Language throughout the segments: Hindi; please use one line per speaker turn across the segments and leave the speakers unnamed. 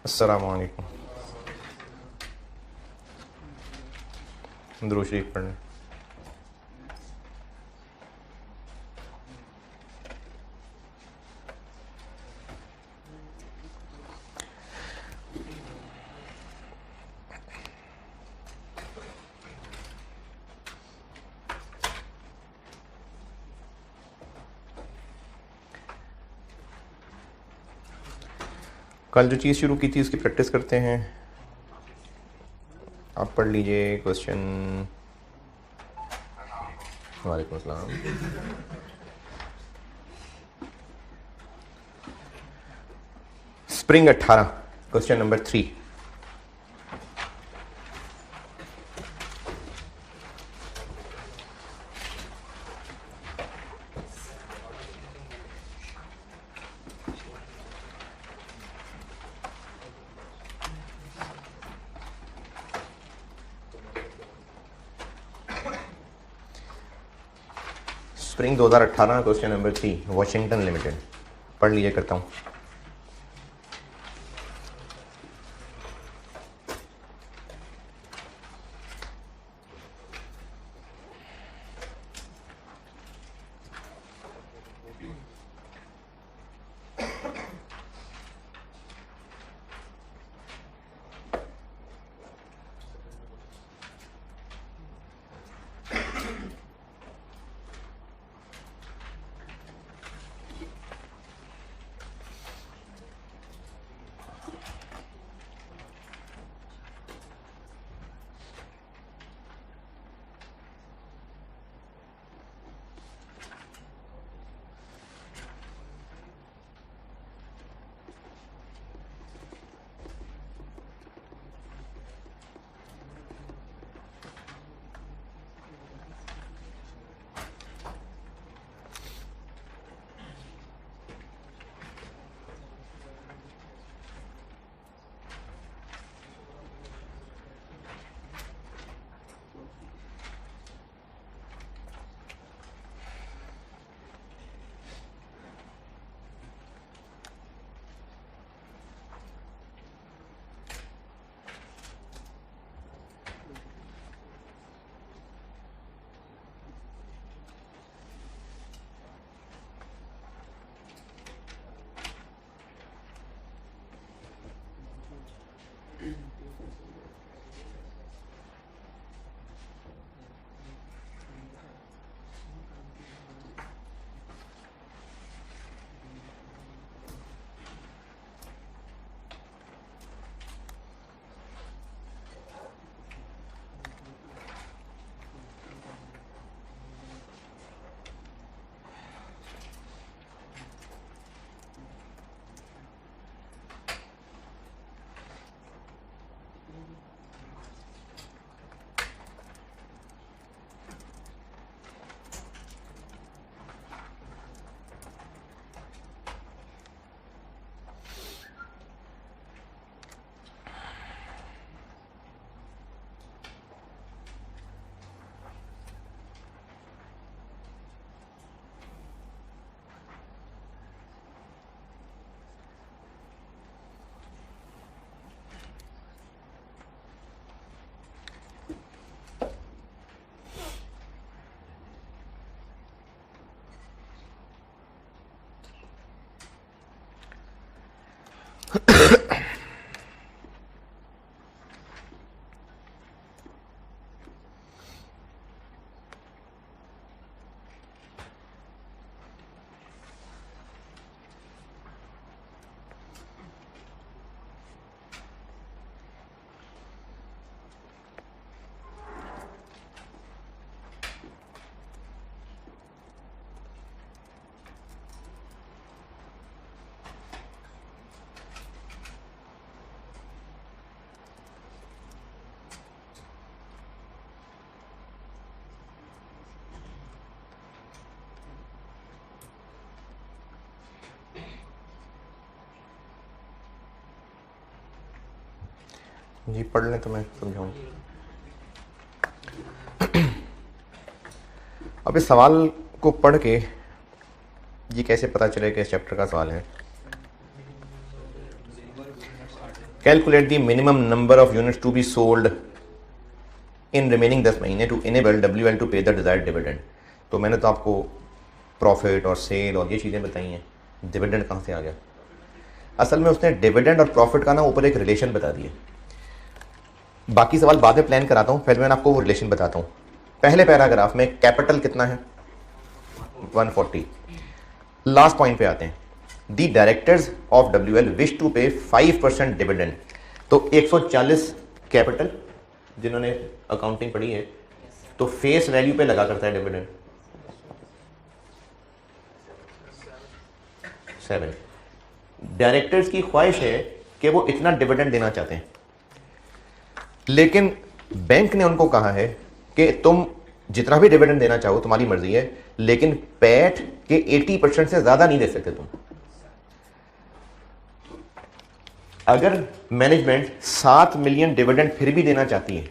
अस्सलामु अलैकुम। दुरूद शरीफ पढ़ने। कल जो चीज़ शुरू की थी उसकी प्रैक्टिस करते हैं। आप पढ़ लीजिए क्वेश्चन। वालेकुम अस्सलाम। Spring 18 question number 3। Spring 2018 question number 3 Washington limited. पढ़ लीजिए, करता हूँ। जी पढ़ लें तो मैं समझाऊँ। अब इस सवाल को पढ़ के ये कैसे पता चले कि इस चैप्टर का सवाल है। Calculate the minimum number of units to be sold in remaining 10 महीने to enable WL to pay the desired dividend. तो मैंने तो आपको प्रॉफिट और सेल और ये चीज़ें बताई हैं, डिविडेंड कहाँ से आ गया? असल में उसने डिविडेंड और प्रॉफिट का ना ऊपर एक रिलेशन बता दिया। बाकी सवाल बाद में प्लान कराता हूँ, पहले मैं आपको वो रिलेशन बताता हूँ। पहले पैराग्राफ में कैपिटल कितना है? 140। लास्ट पॉइंट पे आते हैं, the directors of WL wish to pay 5% dividend. तो 140 कैपिटल, जिन्होंने अकाउंटिंग पढ़ी है तो फेस वैल्यू पे लगा करता है डिविडेंड 7। डायरेक्टर्स की ख्वाहिश है कि वो इतना डिविडेंड देना चाहते हैं, लेकिन बैंक ने उनको कहा है कि तुम जितना भी डिविडेंड देना चाहो तुम्हारी मर्जी है, लेकिन पैट के 80% से ज्यादा नहीं दे सकते तुम। अगर मैनेजमेंट 7 मिलियन डिविडेंड फिर भी देना चाहती है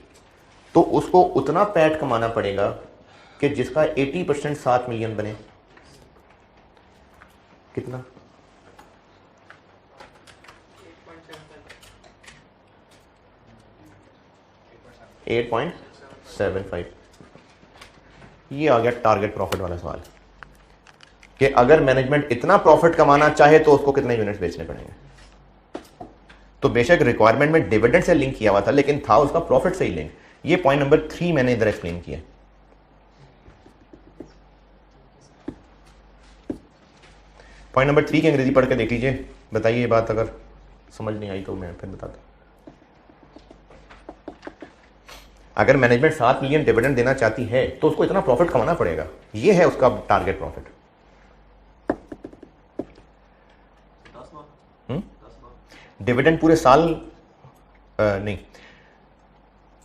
तो उसको उतना पैट कमाना पड़ेगा कि जिसका 80% 7 मिलियन बने। कितना? 8.75। ये आ गया टारगेट प्रॉफिट वाला सवाल कि अगर मैनेजमेंट इतना प्रॉफिट कमाना चाहे तो उसको कितने यूनिट्स बेचने पड़ेंगे। तो बेशक रिक्वायरमेंट में डिविडेंड से लिंक किया हुआ था, लेकिन था उसका प्रॉफिट से ही लिंक। ये पॉइंट नंबर 3 मैंने इधर एक्सप्लेन किया। पॉइंट नंबर 3 की अंग्रेजी पढ़ के देख लीजिए, बताइए ये बात अगर समझ नहीं आई तो मैं फिर बताता हूं। अगर मैनेजमेंट 7 मिलियन डिविडेंड देना चाहती है तो उसको इतना प्रॉफिट कमाना पड़ेगा, ये है उसका टारगेट प्रॉफिट। डिविडेंड पूरे साल नहीं,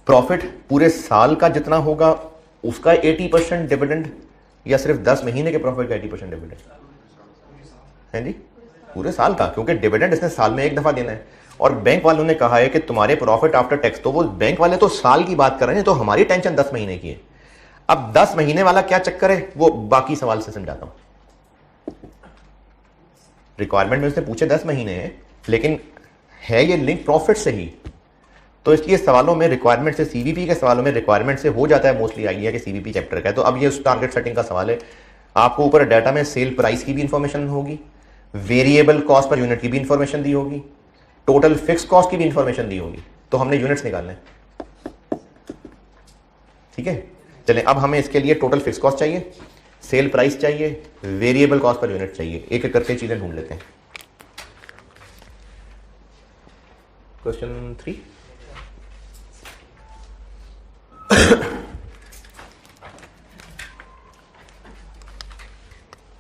प्रॉफिट पूरे साल का जितना होगा उसका 80% डिविडेंड, या सिर्फ 10 महीने के प्रॉफिट का 80% डिविडेंड है जी? पूरे साल का, क्योंकि डिविडेंड इसने साल में एक दफा देना है। और बैंक वालों ने कहा है कि तुम्हारे प्रॉफिट आफ्टर टैक्स, तो वो बैंक वाले तो साल की बात कर रहे हैं, तो हमारी टेंशन 10 महीने की है। अब 10 महीने वाला क्या चक्कर है वो बाकी सवाल से समझाता हूं। रिक्वायरमेंट में उसने पूछे 10 महीने है, लेकिन है ये लिंक प्रॉफिट से ही, तो इसलिए सवालों में रिक्वायरमेंट से, सीवीपी के सवालों में रिक्वायरमेंट से हो जाता है मोस्टली आइडिया कि सीवीपी चैप्टर का है। तो अब ये उस टारगेट सेटिंग का सवाल है। आपको ऊपर डाटा में सेल प्राइस की भी इंफॉर्मेशन होगी, वेरिएबल कॉस्ट पर यूनिट की भी इंफॉर्मेशन दी होगी, टोटल फिक्स कॉस्ट की भी इंफॉर्मेशन दी होगी। तो हमने यूनिट्स निकालने हैं, ठीक है? चलें, अब हमें इसके लिए टोटल फिक्स कॉस्ट चाहिए, सेल प्राइस चाहिए, वेरिएबल कॉस्ट पर यूनिट चाहिए। एक एक करके चीजें ढूंढ लेते हैं। क्वेश्चन 3,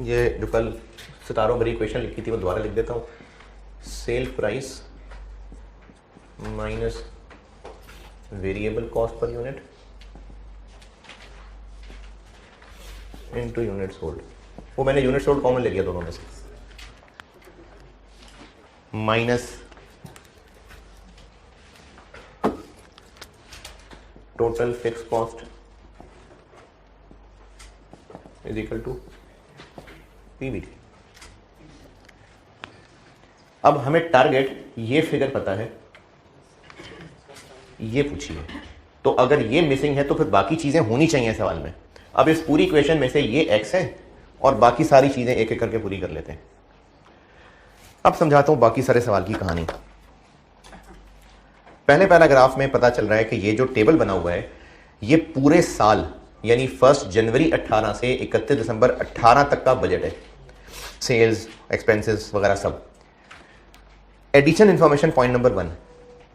ये जो कल सितारों भरी क्वेश्चन लिखी थी वो दोबारा लिख देता हूं। Sale price minus variable cost per unit into unit sold. वो मैंने यूनिट सोल्ड कॉमन ले लिया दोनों में से, minus total fix cost is equal to PVT. अब हमें टारगेट ये फिगर पता है, ये पूछिए। तो अगर ये मिसिंग है तो फिर बाकी चीजें होनी चाहिए सवाल में। अब इस पूरी इक्वेशन में से ये एक्स है और बाकी सारी चीजें एक एक करके पूरी कर लेते हैं। अब समझाता हूं बाकी सारे सवाल की कहानी। पहले पैराग्राफ में पता चल रहा है कि ये जो टेबल बना हुआ है ये पूरे साल यानी 1 जनवरी 18 से 31 दिसंबर 18 तक का बजट है, सेल्स, एक्सपेंसेस वगैरह सब। एडिशन इंफॉर्मेशन पॉइंट नंबर 1,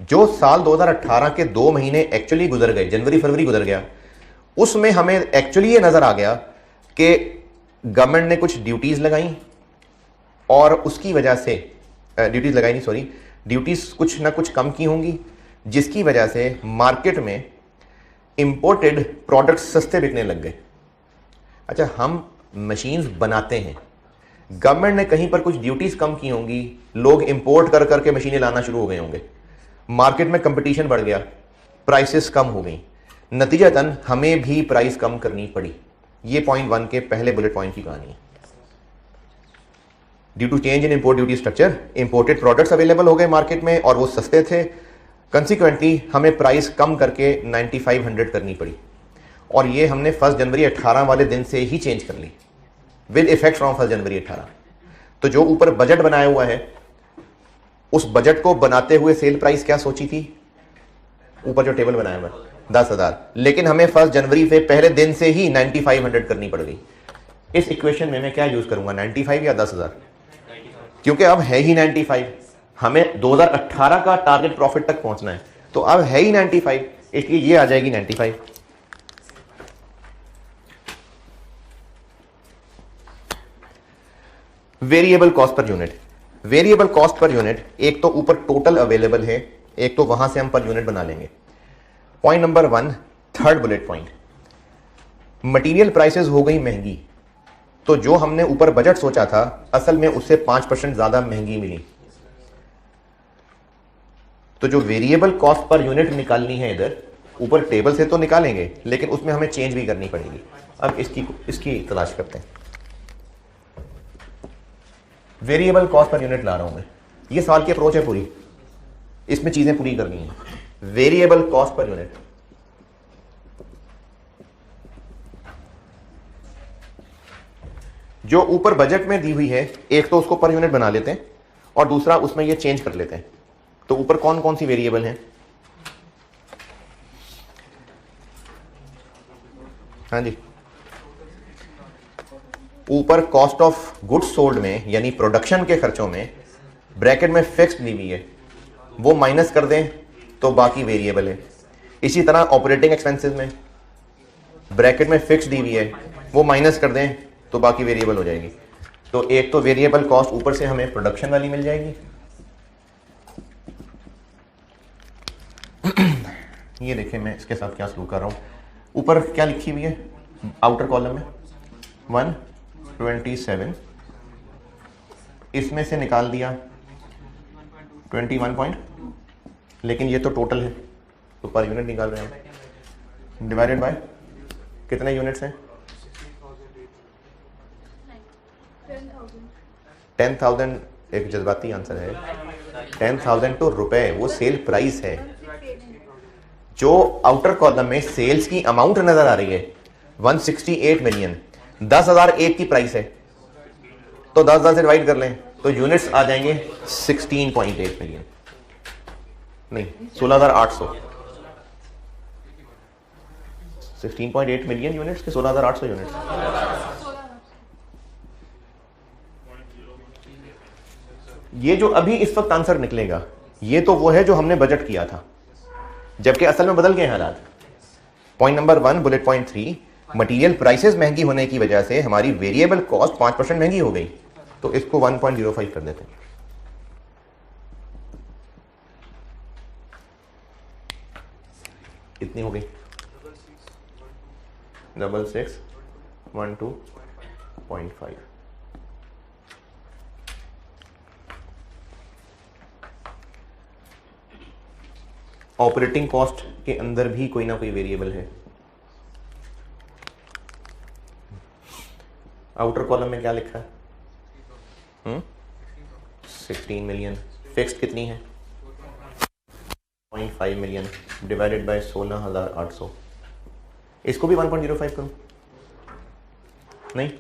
जो साल 2018 के 2 महीने एक्चुअली गुजर गए, जनवरी फरवरी गुजर गया, उसमें हमें एक्चुअली ये नजर आ गया कि गवर्नमेंट ने कुछ ड्यूटीज लगाई और उसकी वजह से ड्यूटीज कुछ ना कुछ कम की होंगी, जिसकी वजह से मार्केट में इंपोर्टेड प्रोडक्ट्स सस्ते बिकने लग गए। अच्छा, हम मशीन्स बनाते हैं, गवर्नमेंट ने कहीं पर कुछ ड्यूटीज कम की होंगी, लोग इंपोर्ट कर करके मशीनें लाना शुरू हो गए होंगे, मार्केट में कंपटीशन बढ़ गया, प्राइसेस कम हो गई, नतीजतन हमें भी प्राइस कम करनी पड़ी। ये पॉइंट 1 के पहले बुलेट पॉइंट की कहानी है। Due to change in import duty structure imported products available हो गए मार्केट में और वो सस्ते थे, कंसिक्वेंटली हमें प्राइस कम करके 9500 करनी पड़ी, और ये हमने 1 जनवरी 18 वाले दिन से ही चेंज कर ली विद इफेक्ट फ्रॉम 1 जनवरी 18। तो जो ऊपर बजट बनाया हुआ है, उस बजट को बनाते हुए सेल प्राइस क्या सोची थी, ऊपर जो टेबल बनाया हुआ 10,000, लेकिन हमें 1 जनवरी से पहले दिन से ही 9500 करनी पड़ गई। इस इक्वेशन में मैं क्या यूज करूंगा, 95 या 10,000, क्योंकि अब है ही 95, हमें 2018 का टारगेट प्रॉफिट तक पहुंचना है, तो अब है ही 95, इसलिए ये आ जाएगी 95। Variable cost per unit, variable cost per unit एक तो ऊपर टोटल अवेलेबल है, एक तो वहां से हम पर यूनिट बना लेंगे। Point number 1, third bullet point, material prices हो गई महंगी, तो जो हमने ऊपर बजट सोचा था असल में उससे 5% ज्यादा महंगी मिली, तो जो वेरिएबल कॉस्ट पर यूनिट निकालनी है इधर ऊपर टेबल से तो निकालेंगे, लेकिन उसमें हमें चेंज भी करनी पड़ेगी। अब इसकी तलाश करते हैं। वेरिएबल कॉस्ट पर यूनिट ला रहा हूं मैं, ये सवाल की अप्रोच है पूरी, इसमें चीजें पूरी करनी है। वेरिएबल कॉस्ट पर यूनिट, जो ऊपर बजट में दी हुई है, एक तो उसको पर यूनिट बना लेते हैं और दूसरा उसमें ये चेंज कर लेते हैं। तो ऊपर कौन कौन सी वेरिएबल हैं, हाँ जी, ऊपर कॉस्ट ऑफ गुड्स सोल्ड में यानी प्रोडक्शन के खर्चों में ब्रैकेट में फिक्स्ड दी हुई है, वो माइनस कर दें तो बाकी वेरिएबल है। इसी तरह ऑपरेटिंग एक्सपेंसेस में ब्रैकेट में फिक्स्ड दी हुई है, वो माइनस कर दें तो बाकी वेरिएबल हो जाएगी। तो एक तो वेरिएबल कॉस्ट ऊपर से हमें प्रोडक्शन वाली मिल जाएगी, ये देखें मैं इसके साथ क्या सलूक कर रहा हूं, ऊपर क्या लिखी हुई है आउटर कॉलम में 127, इसमें से निकाल दिया 21 पॉइंट, लेकिन ये तो टोटल है तो पर यूनिट निकाल रहे हैं, डिवाइडेड बाय कितने यूनिट्स हैं, 10,000। एक जज्बाती आंसर है, 10,000 तो रुपए, वो सेल प्राइस है। जो आउटर कॉलम में सेल्स की अमाउंट नजर आ रही है 168 मिलियन, 10,000 एक की प्राइस है, तो 10,000 से डिवाइड कर लें तो यूनिट्स आ जाएंगे 16.8 मिलियन, नहीं 16,800, 16.8 मिलियन यूनिट्स के 16,800 यूनिट्स। ये जो अभी इस वक्त आंसर निकलेगा ये तो वो है जो हमने बजट किया था, जबकि असल में बदल गए हालात। Point number 1 bullet point 3, material prices महंगी होने की वजह से हमारी वेरिएबल कॉस्ट 5% महंगी हो गई, तो इसको 1.05 कर देते हैं। कितनी हो गई, 6612.5। ऑपरेटिंग कॉस्ट के अंदर भी कोई ना कोई वेरिएबल है। आउटर कॉलम में क्या लिखा है, 16 मिलियन, फिक्स्ड कितनी है 0.5 मिलियन, डिवाइडेड बाय 16,800, इसको भी 1.05 करूं, नहीं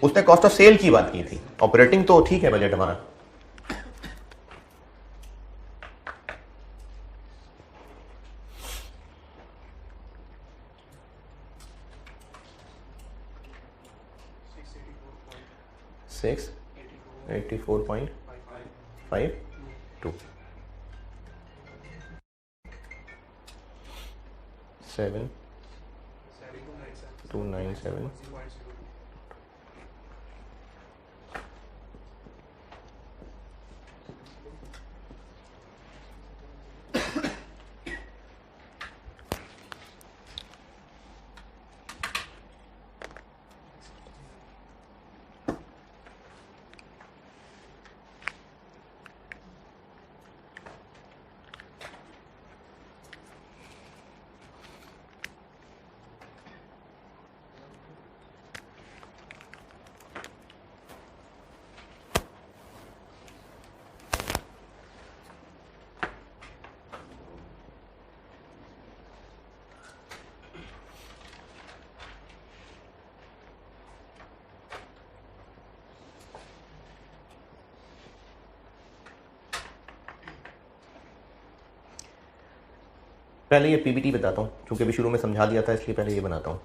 उसने कॉस्ट ऑफ सेल की बात की थी, ऑपरेटिंग तो ठीक है बजट हमारा। सिक्स 84.52 7,297। पहले ये पीबीटी बताता हूँ, क्योंकि अभी शुरू में समझा दिया था, इसलिए पहले ये बनाता हूँ।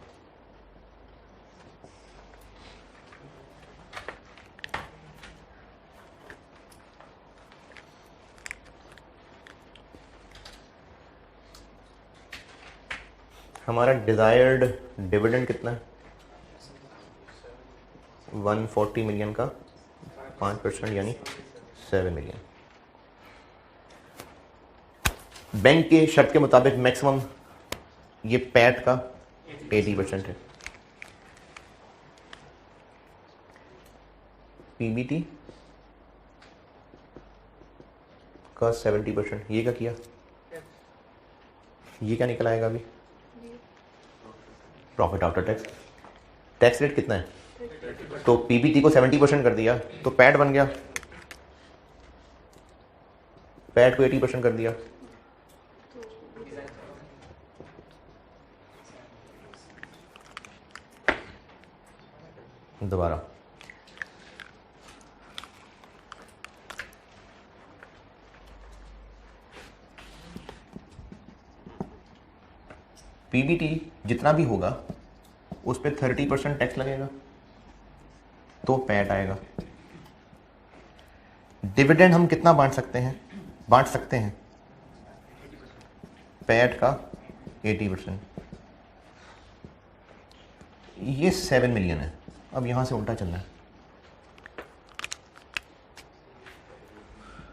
हमारा डिजायर्ड डिविडेंड कितना है? 140 मिलियन का 5% यानी 7 मिलियन। बैंक के शर्त के मुताबिक मैक्सिमम ये पैट का 80% है, पीबीटी का 70%। ये क्या किया? ये क्या निकल आएगा अभी? Profit after tax. Tax rate कितना है? तो पीबीटी को 70% कर दिया तो पैट बन गया, पैट को 80% कर दिया। दोबारा पीबीटी जितना भी होगा उस पर 30% टैक्स लगेगा तो पैट आएगा। डिविडेंड हम कितना बांट सकते हैं? पैट का 80%। ये 7 मिलियन है। अब यहां से उल्टा चलना है,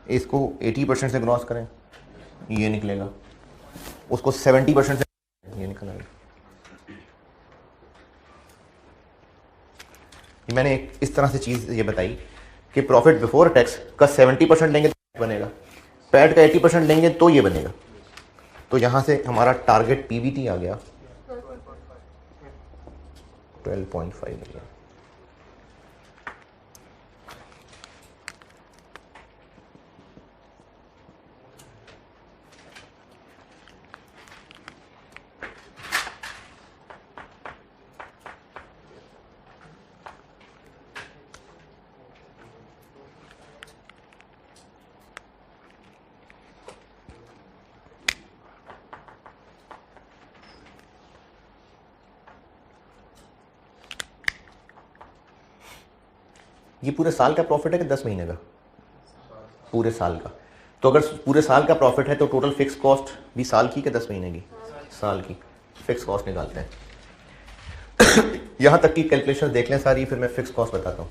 इसको 80% से क्रॉस करें, ये निकलेगा, उसको 70% से ये निकल आएगा। मैंने इस तरह से चीज़ ये बताई कि प्रॉफिट बिफोर टैक्स का 70% लेंगे तो बनेगा, पैट का 80% लेंगे तो ये बनेगा। तो यहाँ से हमारा टारगेट पीबीटी आ गया 12.5 मिलियन। ये पूरे साल का प्रॉफिट है कि 10 महीने का? पूरे साल का। तो अगर पूरे साल का प्रॉफिट है तो टोटल फिक्स कॉस्ट भी साल की कि 10 महीने की? साल की। फिक्स कॉस्ट निकालते हैं। यहां तक की कैलकुलेशन देख लें सारी, फिर मैं फिक्स कॉस्ट बताता हूं।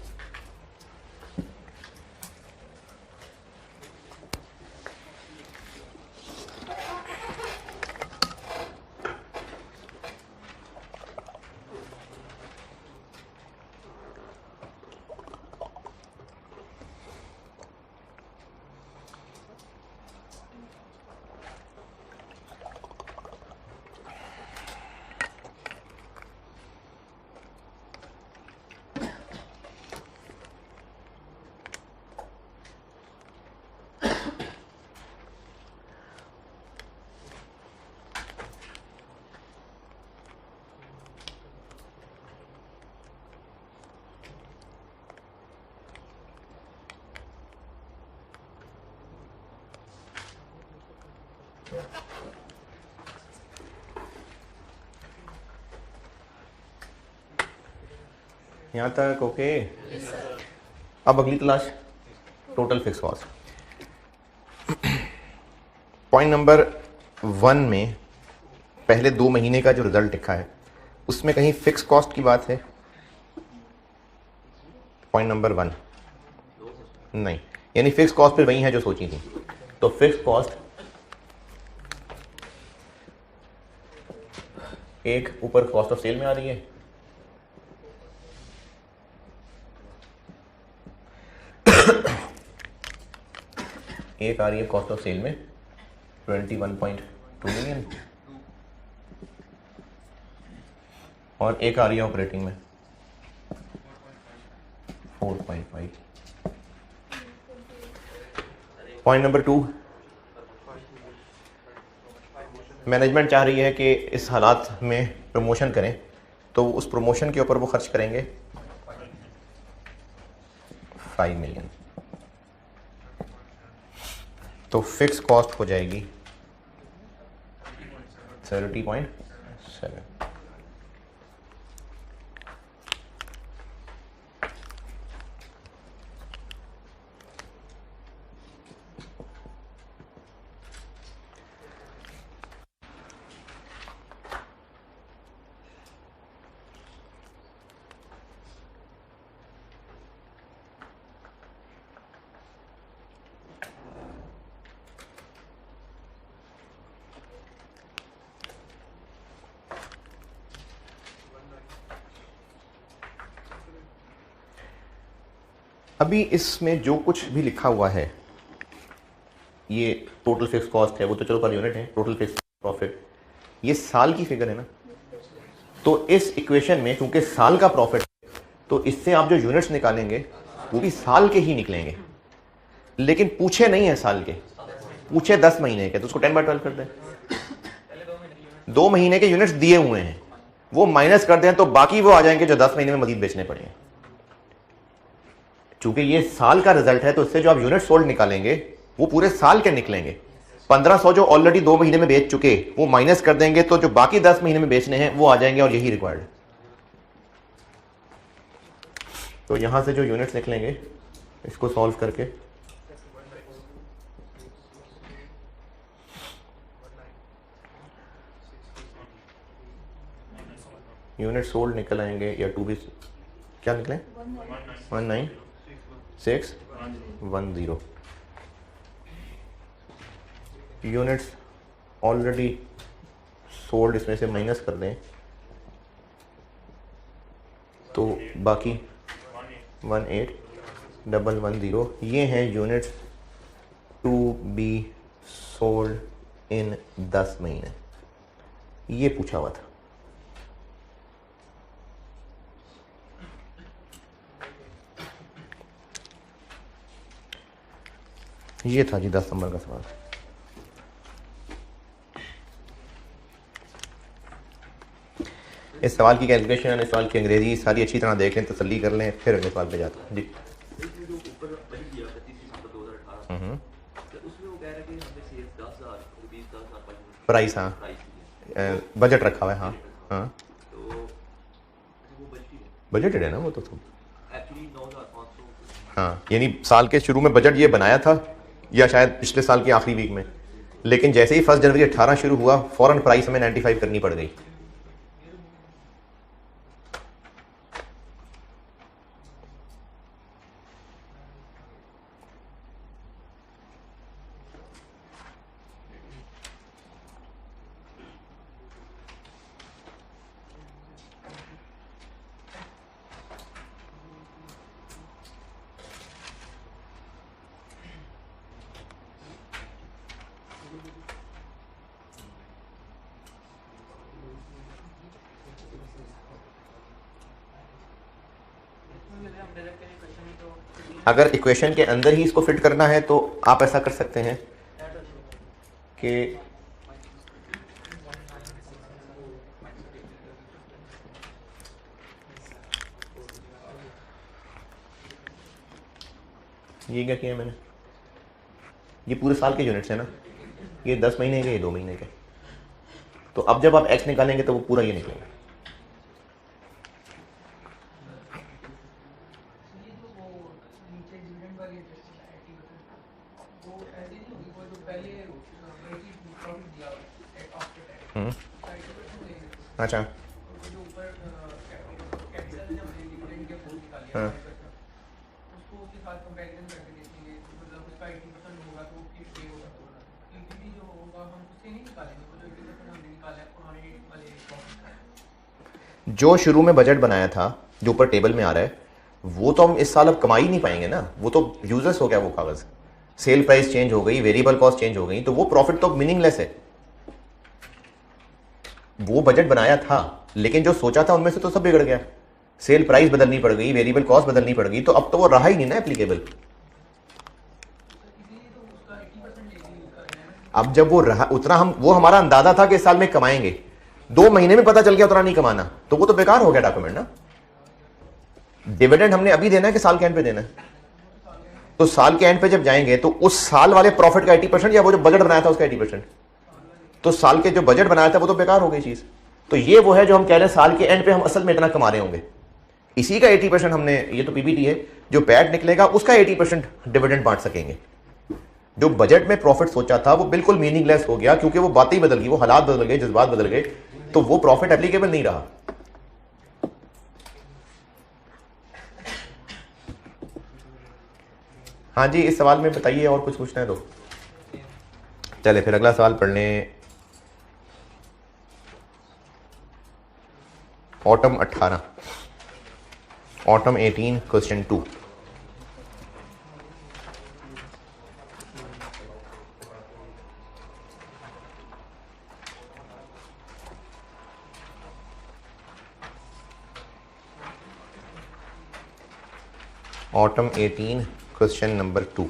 यहाँ तक ओके? अब अगली तलाश total fix cost. Point number 1 में पहले 2 महीने का जो रिजल्ट लिखा है उसमें कहीं फिक्स कॉस्ट की बात है? पॉइंट नंबर 1 नहीं, यानी फिक्स कॉस्ट पे वही है जो सोची थी। तो फिक्स कॉस्ट एक ऊपर कॉस्ट ऑफ सेल में आ रही है, एक आ रही है कॉस्ट ऑफ सेल में 21.2 मिलियन और एक आ रही है ऑपरेटिंग में 4.5। पॉइंट नंबर 2, मैनेजमेंट चाह रही है कि इस हालात में प्रमोशन करें, तो उस प्रमोशन के ऊपर वो खर्च करेंगे 5 मिलियन। तो फिक्स कॉस्ट हो जाएगी 30.7। अभी इसमें जो कुछ भी लिखा हुआ है ये टोटल फिक्स कॉस्ट है, वो तो चलो पर यूनिट है, टोटल फिक्स प्रॉफिट, ये साल की फिगर है ना। तो इस इक्वेशन में चूंकि साल का प्रॉफिट है तो इससे आप जो यूनिट्स निकालेंगे वो भी साल के ही निकलेंगे, लेकिन पूछे नहीं है साल के, पूछे 10 महीने के, तो उसको 10/12 कर दें। 2 महीने के यूनिट्स दिए हुए हैं, वो माइनस कर दें तो बाकी वो आ जाएंगे जो 10 महीने में मजीद बेचने पड़ेंगे। चूंकि ये साल का रिजल्ट है तो इससे जो आप यूनिट सोल्ड निकालेंगे वो पूरे साल के निकलेंगे। 1500 जो ऑलरेडी 2 महीने में बेच चुके वो माइनस कर देंगे तो जो बाकी 10 महीने में बेचने हैं वो आ जाएंगे, और यही रिक्वायर्ड है। तो यहां से जो यूनिट्स निकलेंगे इसको सॉल्व करके यूनिट सोल्ड निकल आएंगे, या टू बी क्या निकले 19610। यूनिट्स ऑलरेडी सोल्ड इसमें से माइनस कर दें तो बाकी 18110, ये हैं units to be sold in 10 महीने, ये पूछा हुआ था। ये था जी 10 नंबर का सवाल। इस सवाल की कैलकुलेशन, इस सवाल की अंग्रेजी सारी अच्छी तरह देख लें, तसल्ली कर लें, फिर अगले सवाल पे जाते हैं जी। प्राइस, हाँ बजट रखा हुआ है, हाँ हाँ बजटेड है ना वो तो हाँ, यानी साल के शुरू में बजट ये बनाया था या शायद पिछले साल के आखिरी वीक में, लेकिन जैसे ही 1 जनवरी 18 शुरू हुआ फौरन प्राइस हमें 95 करनी पड़ गई। अगर इक्वेशन के अंदर ही इसको फिट करना है तो आप ऐसा कर सकते हैं कि ये क्या किया मैंने, ये पूरे साल के यूनिट्स है ना, ये 10 महीने के, ये 2 महीने के, तो अब जब आप एक्स निकालेंगे तो वो पूरा ये निकलेगा। अच्छा हाँ जो शुरू में बजट बनाया था जो ऊपर टेबल में आ रहा है वो तो हम इस साल अब कमा ही नहीं पाएंगे ना, वो तो यूजलेस हो गया वो कागज। सेल प्राइस चेंज हो गई, वेरिएबल कॉस्ट चेंज हो गई, तो वो प्रॉफिट तो मीनिंगलेस है। वो बजट बनाया था लेकिन जो सोचा था उनमें से तो सब बिगड़ गया। सेल प्राइस बदलनी पड़ गई, वेरिएबल कॉस्ट बदलनी पड़ गई, तो अब तो वो रहा ही नहीं ना एप्लीकेबल। अब जब वो रहा उतना, हम वो हमारा अंदाजा था कि इस साल में कमाएंगे, 2 महीने में पता चल गया उतना नहीं कमाना, तो वो तो बेकार हो गया डॉक्यूमेंट ना। डिविडेंड हमने अभी देना है कि साल के एंड पे देना है? तो साल के एंड पे जब जाएंगे तो उस साल वाले प्रॉफिट का 80% या वो जो बजट बनाया था उसका 80%? तो साल के जो बजट बनाया था वो तो बेकार हो गई चीज। तो ये वो है जो हम कह रहे हैं साल के एंड पे हम असल में इतना कमा रहे होंगे, इसी का 80% हमने, ये तो पीबीटी है, जो पैट निकलेगा उसका 80% डिविडेंड बांट सकेंगे। जो बजट में प्रॉफिट सोचा था वो बिल्कुल मीनिंगलेस हो गया, क्योंकि वो बातें ही बदल गई, वो हालात बदल गए, जज्बात बदल गए, तो वो प्रॉफिट एप्लीकेबल नहीं रहा। हाँ जी, इस सवाल में बताइए, और कुछ पूछना है तो चले फिर अगला सवाल पढ़ लें। Autumn 18, autumn 18 question 2। Autumn 18 question number 2।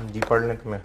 जी पढ़ लें तुम्हें।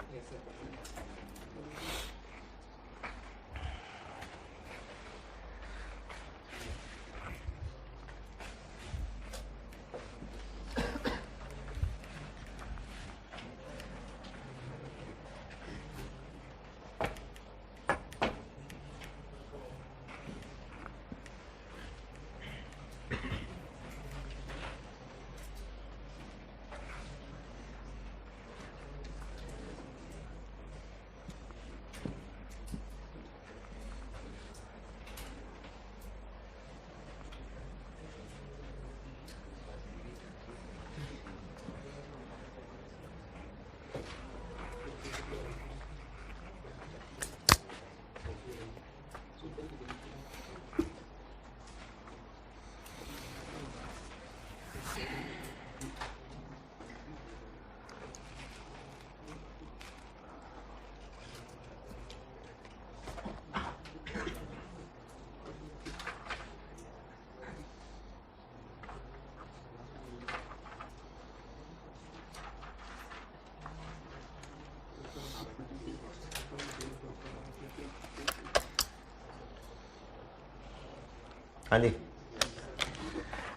हाँ जी,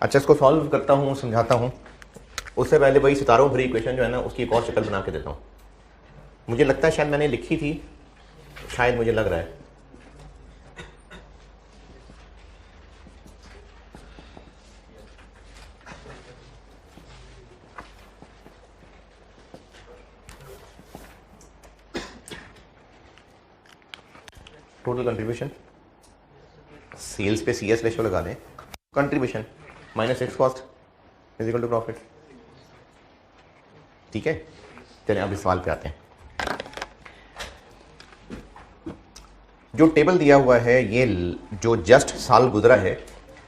अच्छा इसको सॉल्व करता हूँ, समझाता हूँ। उससे पहले वही सितारों भरी इक्वेशन जो है ना, उसकी एक और शक्ल बना के देता हूँ। मुझे लगता है शायद मैंने लिखी थी, शायद मुझे लग रहा है टोटल कंट्रीब्यूशन, सेल्स पे CS रेशो लगा दें, contribution minus fix cost is equal to profit. ठीक है, चलिए अब इस सवाल पे आते हैं। जो टेबल दिया हुआ है, ये जो जस्ट साल गुजरा है,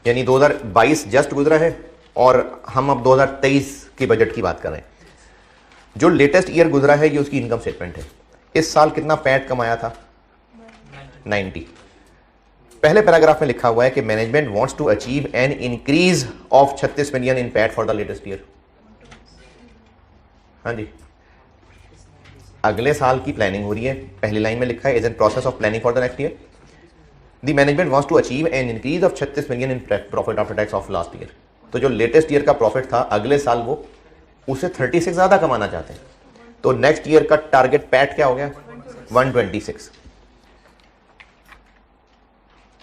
यानी 2022 जस्ट गुजरा है और हम अब 2023 के बजट की बात कर रहे हैं। जो लेटेस्ट ईयर गुजरा है ये उसकी इनकम स्टेटमेंट है। इस साल कितना पैट कमाया था? 90। पहले पैराग्राफ में लिखा हुआ है कि management wants to achieve an increase of 36 million in PAT for the latest year. हाँ जी, अगले साल की प्लानिंग हो रही है। पहली लाइन में लिखा है is in process of planning for the next year. The management wants to achieve an increase of 36 million in profit after tax of last year. तो जो लेटेस्ट ईयर का प्रॉफिट था अगले साल वो उसे 36 ज्यादा कमाना चाहते हैं। तो नेक्स्ट ईयर का टारगेट पैट क्या हो गया? 126।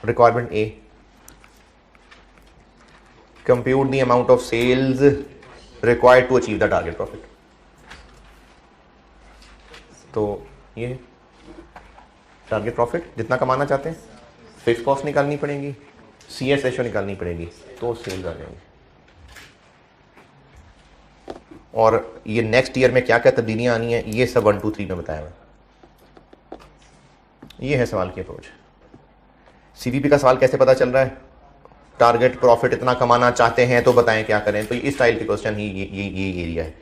Requirement a, compute the amount of sales required to achieve the target profit. तो ये टारगेट प्रॉफिट जितना कमाना चाहते हैं, फिक्स कॉस्ट निकालनी पड़ेगी, CS रेशो निकालनी पड़ेगी, तो सेल्स आ जाएंगे। और ये नेक्स्ट ईयर में क्या क्या तब्दीलियां आनी है ये सब 1 2 3 में बताया हुआ। ये है सवाल की अप्रोच। CVP का सवाल कैसे पता चल रहा है? टारगेट प्रॉफिट इतना कमाना चाहते हैं तो बताएं क्या करें। तो इस स्टाइल के क्वेश्चन ही ये एरिया है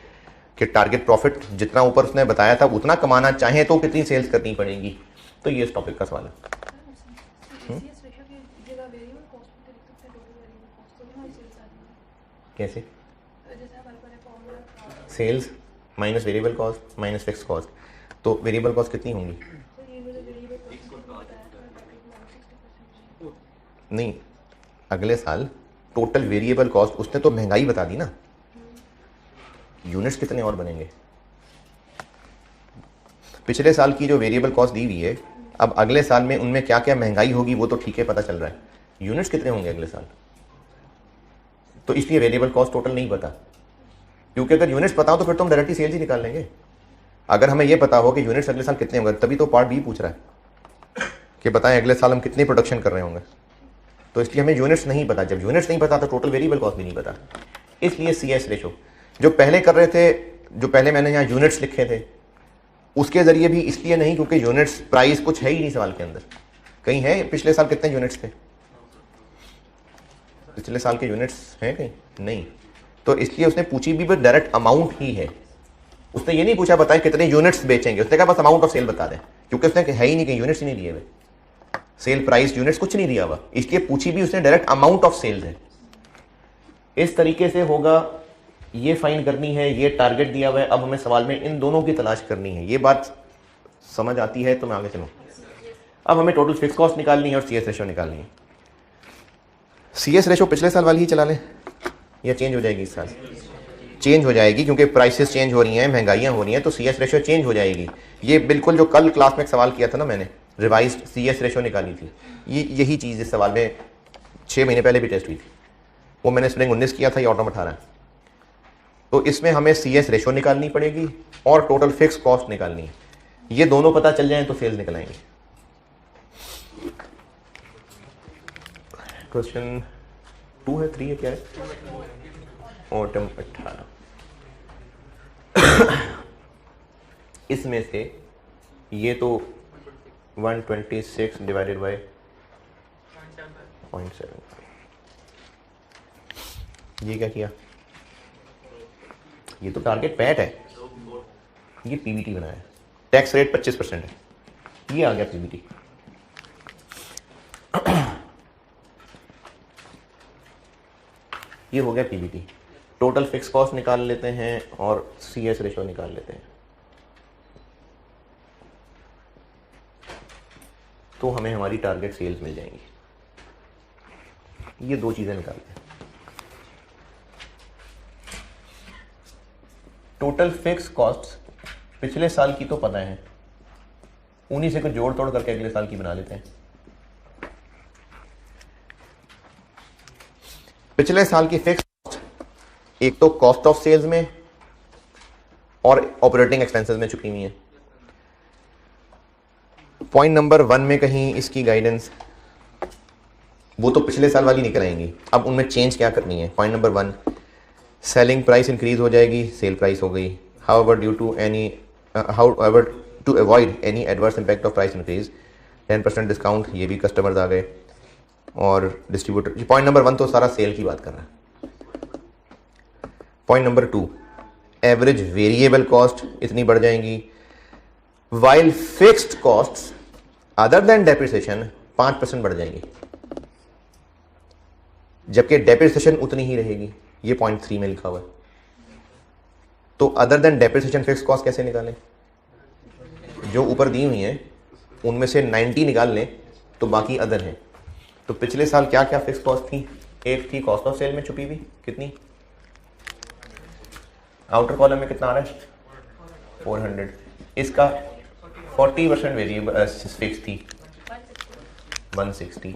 कि टारगेट प्रॉफिट जितना ऊपर उसने बताया था उतना कमाना चाहें तो कितनी सेल्स करनी पड़ेगी। तो ये इस टॉपिक का सवाल है। कैसे? Sales minus variable cost minus fix cost. तो वेरिएबल कॉस्ट कितनी होंगी? नहीं, अगले साल टोटल वेरिएबल कॉस्ट उसने तो महंगाई बता दी ना, यूनिट्स कितने और बनेंगे? पिछले साल की जो वेरिएबल कॉस्ट दी हुई है, अब अगले साल में उनमें क्या क्या महंगाई होगी वो तो ठीक है पता चल रहा है, यूनिट्स कितने होंगे अगले साल? तो इसलिए वेरिएबल कॉस्ट टोटल नहीं पता, क्योंकि अगर यूनिट्स पता हो तो फिर तो हम डायरेक्टली सेल्स ही निकाल लेंगे। अगर हमें यह पता हो कि यूनिट्स अगले साल कितने होंगे, तभी तो पार्ट बी पूछ रहा है कि बताएं अगले साल हम कितनी प्रोडक्शन कर रहे होंगे। तो इसलिए हमें यूनिट्स नहीं पता। जब यूनिट्स नहीं पता तो टोटल वेरिएबल कॉस्ट भी नहीं पता। इसलिए CS रेशो जो पहले कर रहे थे, जो पहले मैंने यहाँ यूनिट्स लिखे थे, उसके जरिए भी इसलिए नहीं क्योंकि यूनिट्स प्राइस कुछ है ही नहीं सवाल के अंदर। कहीं है पिछले साल कितने यूनिट्स थे? पिछले साल के यूनिट्स हैं कहीं? नहीं। तो इसलिए उसने पूछी भी बस डायरेक्ट अमाउंट ही है। उसने ये नहीं पूछा बताएं कितने यूनिट्स बेचेंगे, उसने कहा बस अमाउंट ऑफ सेल बता दें, क्योंकि उसने है ही नहीं कहीं यूनिट्स ही नहीं दिए हुए, सेल प्राइस यूनिट्स कुछ नहीं दिया हुआ, इसलिए पूछी भी उसने डायरेक्ट अमाउंट ऑफ सेल्स है। इस तरीके से होगा, ये फाइन करनी है, ये टारगेट दिया हुआ है। अब हमें सवाल में इन दोनों की तलाश करनी है। ये बात समझ आती है तो मैं आगे चलूँ। अब हमें टोटल फिक्स कॉस्ट निकालनी है और CS रेशो निकालनी है। CS रेशो पिछले साल वाली ही चला लें या चेंज हो जाएगी? इस साल चेंज हो जाएगी क्योंकि प्राइसेस चेंज हो रही हैं, महंगाइयाँ हो रही हैं, तो CS रेशो चेंज हो जाएगी। ये बिल्कुल जो कल क्लास में एक सवाल किया था ना मैंने, रिवाइज्ड CS रेशो निकाली थी, यही चीज़ इस सवाल में 6 महीने पहले भी टेस्ट हुई थी। वो मैंने स्प्रिंग 19 किया था, ये ऑटम 18 है। तो इसमें हमें CS रेशो निकालनी पड़ेगी और टोटल फिक्स कॉस्ट निकालनी है। ये दोनों पता चल जाएं तो सेल्स निकल आएंगे। क्वेश्चन 2 है, 3 है, क्या है? ऑटम 18। इसमें से ये तो 126 डिवाइडेड बाय 0.7, ये क्या किया? ये तो टारगेट पैट है, ये PBT बनाया है। टैक्स रेट 25% है, ये आ गया PBT। ये हो गया PBT। टोटल फिक्स कॉस्ट निकाल लेते हैं और CS रेशो निकाल लेते हैं, तो हमें हमारी टारगेट सेल्स मिल जाएंगी। ये दो चीजें निकालते हैं। टोटल फिक्स कॉस्ट पिछले साल की तो पता है, उन्हीं से कुछ जोड़ तोड़ करके अगले साल की बना लेते हैं। पिछले साल की फिक्स कॉस्ट एक तो कॉस्ट ऑफ सेल्स में और ऑपरेटिंग एक्सपेंसेस में छुपी हुई है। पॉइंट नंबर 1 में कहीं इसकी गाइडेंस, वो तो पिछले साल वाली निकल आएंगी, अब उनमें चेंज क्या करनी है। Point number 1, selling price increase हो जाएगी, सेल प्राइस हो गई। However to avoid any adverse impact of price increase 10% discount, ये भी कस्टमर्स आ गए और डिस्ट्रीब्यूटर। पॉइंट नंबर 1 तो सारा सेल की बात कर रहा है। Point number 2, average variable cost इतनी बढ़ जाएंगी, while fixed cost other than depreciation 5% बढ़ जाएंगी, जबकि डेप्रिसिएशन उतनी ही रहेगी। ये पॉइंट 3 में लिखा हुआ है। तो other than depreciation fixed cost कैसे निकालें? जो ऊपर दी हुई है उनमें से 90 निकाल लें तो बाकी अदर हैं। तो पिछले साल क्या क्या फिक्स्ड कॉस्ट थी? एक थी कॉस्ट ऑफ सेल में छुपी हुई, कितनी? आउटर कॉलम में कितना आ रहा है? 400। इसका 40% वेरिएबल फिक्स थी, 160।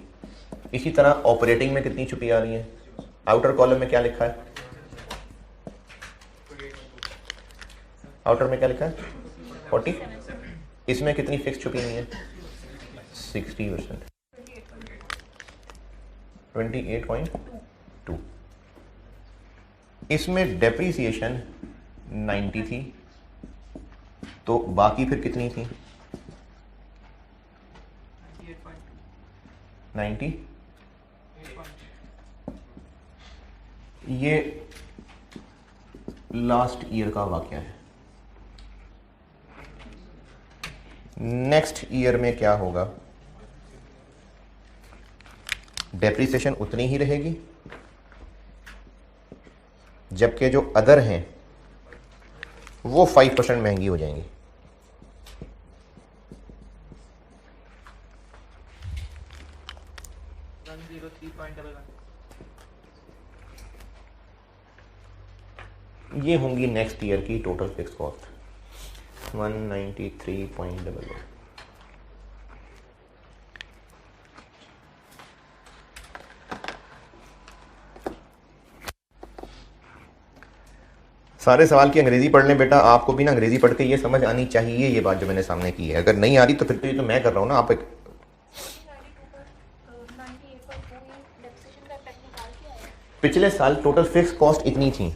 इसी तरह ऑपरेटिंग में कितनी छुपी आ रही है? आउटर कॉलम में क्या लिखा है? आउटर में क्या लिखा है? 40। इसमें कितनी फिक्स छुपी हुई है? 60%, 28.2। इसमें डेप्रीसिएशन 90 थी, तो बाकी फिर कितनी थी? 90। ये लास्ट ईयर का वाकया है। नेक्स्ट ईयर में क्या होगा? डेप्रीसिएशन उतनी ही रहेगी, जबकि जो अदर हैं वो 5% महंगी हो जाएंगी। ये होंगी नेक्स्ट ईयर की टोटल फिक्स कॉस्ट 193.11। सारे सवाल की अंग्रेजी पढ़ लें बेटा, आपको भी ना अंग्रेजी पढ़ के ये समझ आनी चाहिए, ये बात जो मैंने सामने की है। अगर नहीं आ रही तो फिर तो ये तो मैं कर रहा हूं ना। आप पिछले साल टोटल फिक्स कॉस्ट इतनी थी,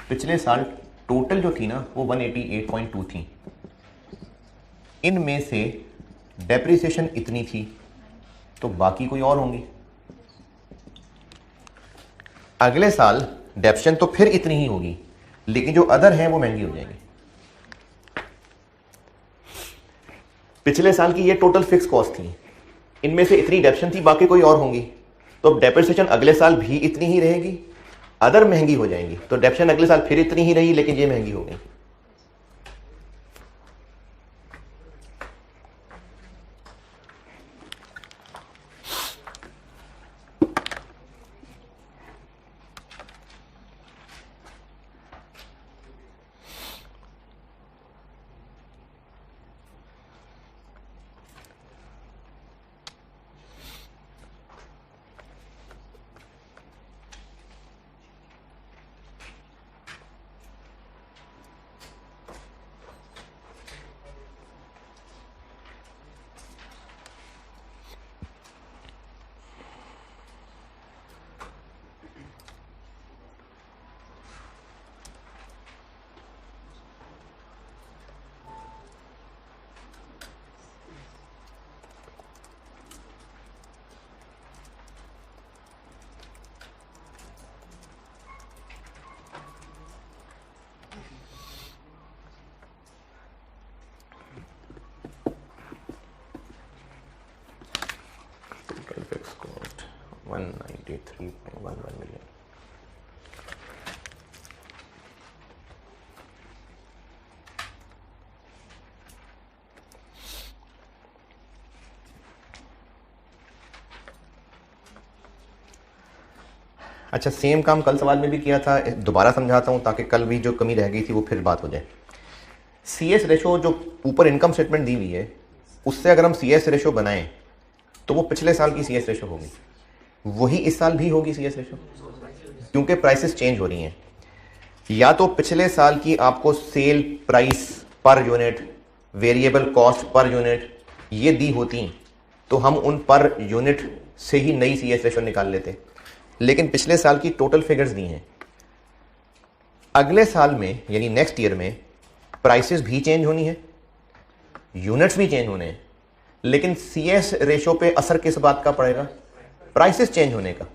पिछले साल टोटल जो थी ना वो 188.2 थी। इनमें से डेप्रिसिएशन इतनी थी, तो बाकी कोई और होंगी। अगले साल डेप्शन तो फिर इतनी ही होगी, लेकिन जो अदर हैं वो महंगी हो जाएंगी। पिछले साल की ये टोटल फिक्स कॉस्ट थी, इनमें से इतनी डेप्शन थी, बाकी कोई और होंगी। तो डेप्रिसिएशन अगले साल भी इतनी ही रहेगी, अदर महंगी हो जाएंगी। तो डेप्शन अगले साल फिर इतनी ही रही, लेकिन ये महंगी हो गई। Fix cost 193.11 million. अच्छा, सेम काम कल सवाल में भी किया था, दोबारा समझाता हूं ताकि कल भी जो कमी रह गई थी वो फिर बात हो जाए। CS रेशो जो ऊपर इनकम स्टेटमेंट दी हुई है, उससे अगर हम CS रेशो बनाएं तो वो पिछले साल की CS रेशो होगी, वही इस साल भी होगी CS रेशो, क्योंकि प्राइसेस चेंज हो रही हैं। या तो पिछले साल की आपको cell price per unit, variable cost per unit ये दी होती तो हम उन पर यूनिट से ही नई CS रेशो निकाल लेते, लेकिन पिछले साल की टोटल फिगर्स दी हैं। अगले साल में यानी नेक्स्ट ईयर में प्राइसेस भी चेंज होनी है, यूनिट्स भी चेंज होने हैं, लेकिन CS रेशो पे असर किस बात का पड़ेगा? प्राइसेस चेंज होने का।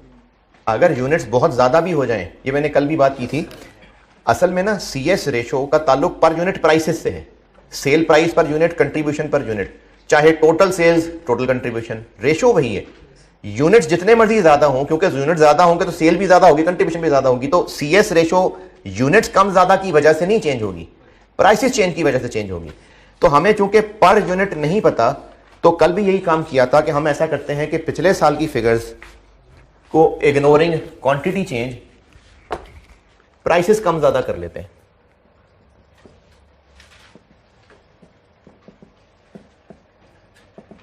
अगर यूनिट्स बहुत ज्यादा भी हो जाएं, ये मैंने कल भी बात की थी, असल में ना CS रेशो का ताल्लुक पर यूनिट प्राइसेस से है। Sale price per unit, contribution per unit, चाहे total sales total contribution, ratio वही है। यूनिट्स जितने मर्जी ज्यादा हों, क्योंकि यूनिट ज्यादा होंगे तो सेल भी ज्यादा होगी, कंट्रीब्यूशन भी ज्यादा होगी, तो CS रेशो यूनिट्स कम ज्यादा की वजह से नहीं चेंज होगी, प्राइसेस चेंज की वजह से चेंज होगी। तो हमें चूंकि पर यूनिट नहीं पता, तो कल भी यही काम किया था कि हम ऐसा करते हैं कि पिछले साल की फिगर्स को इग्नोरिंग क्वांटिटी चेंज प्राइसेस कम ज्यादा कर लेते हैं।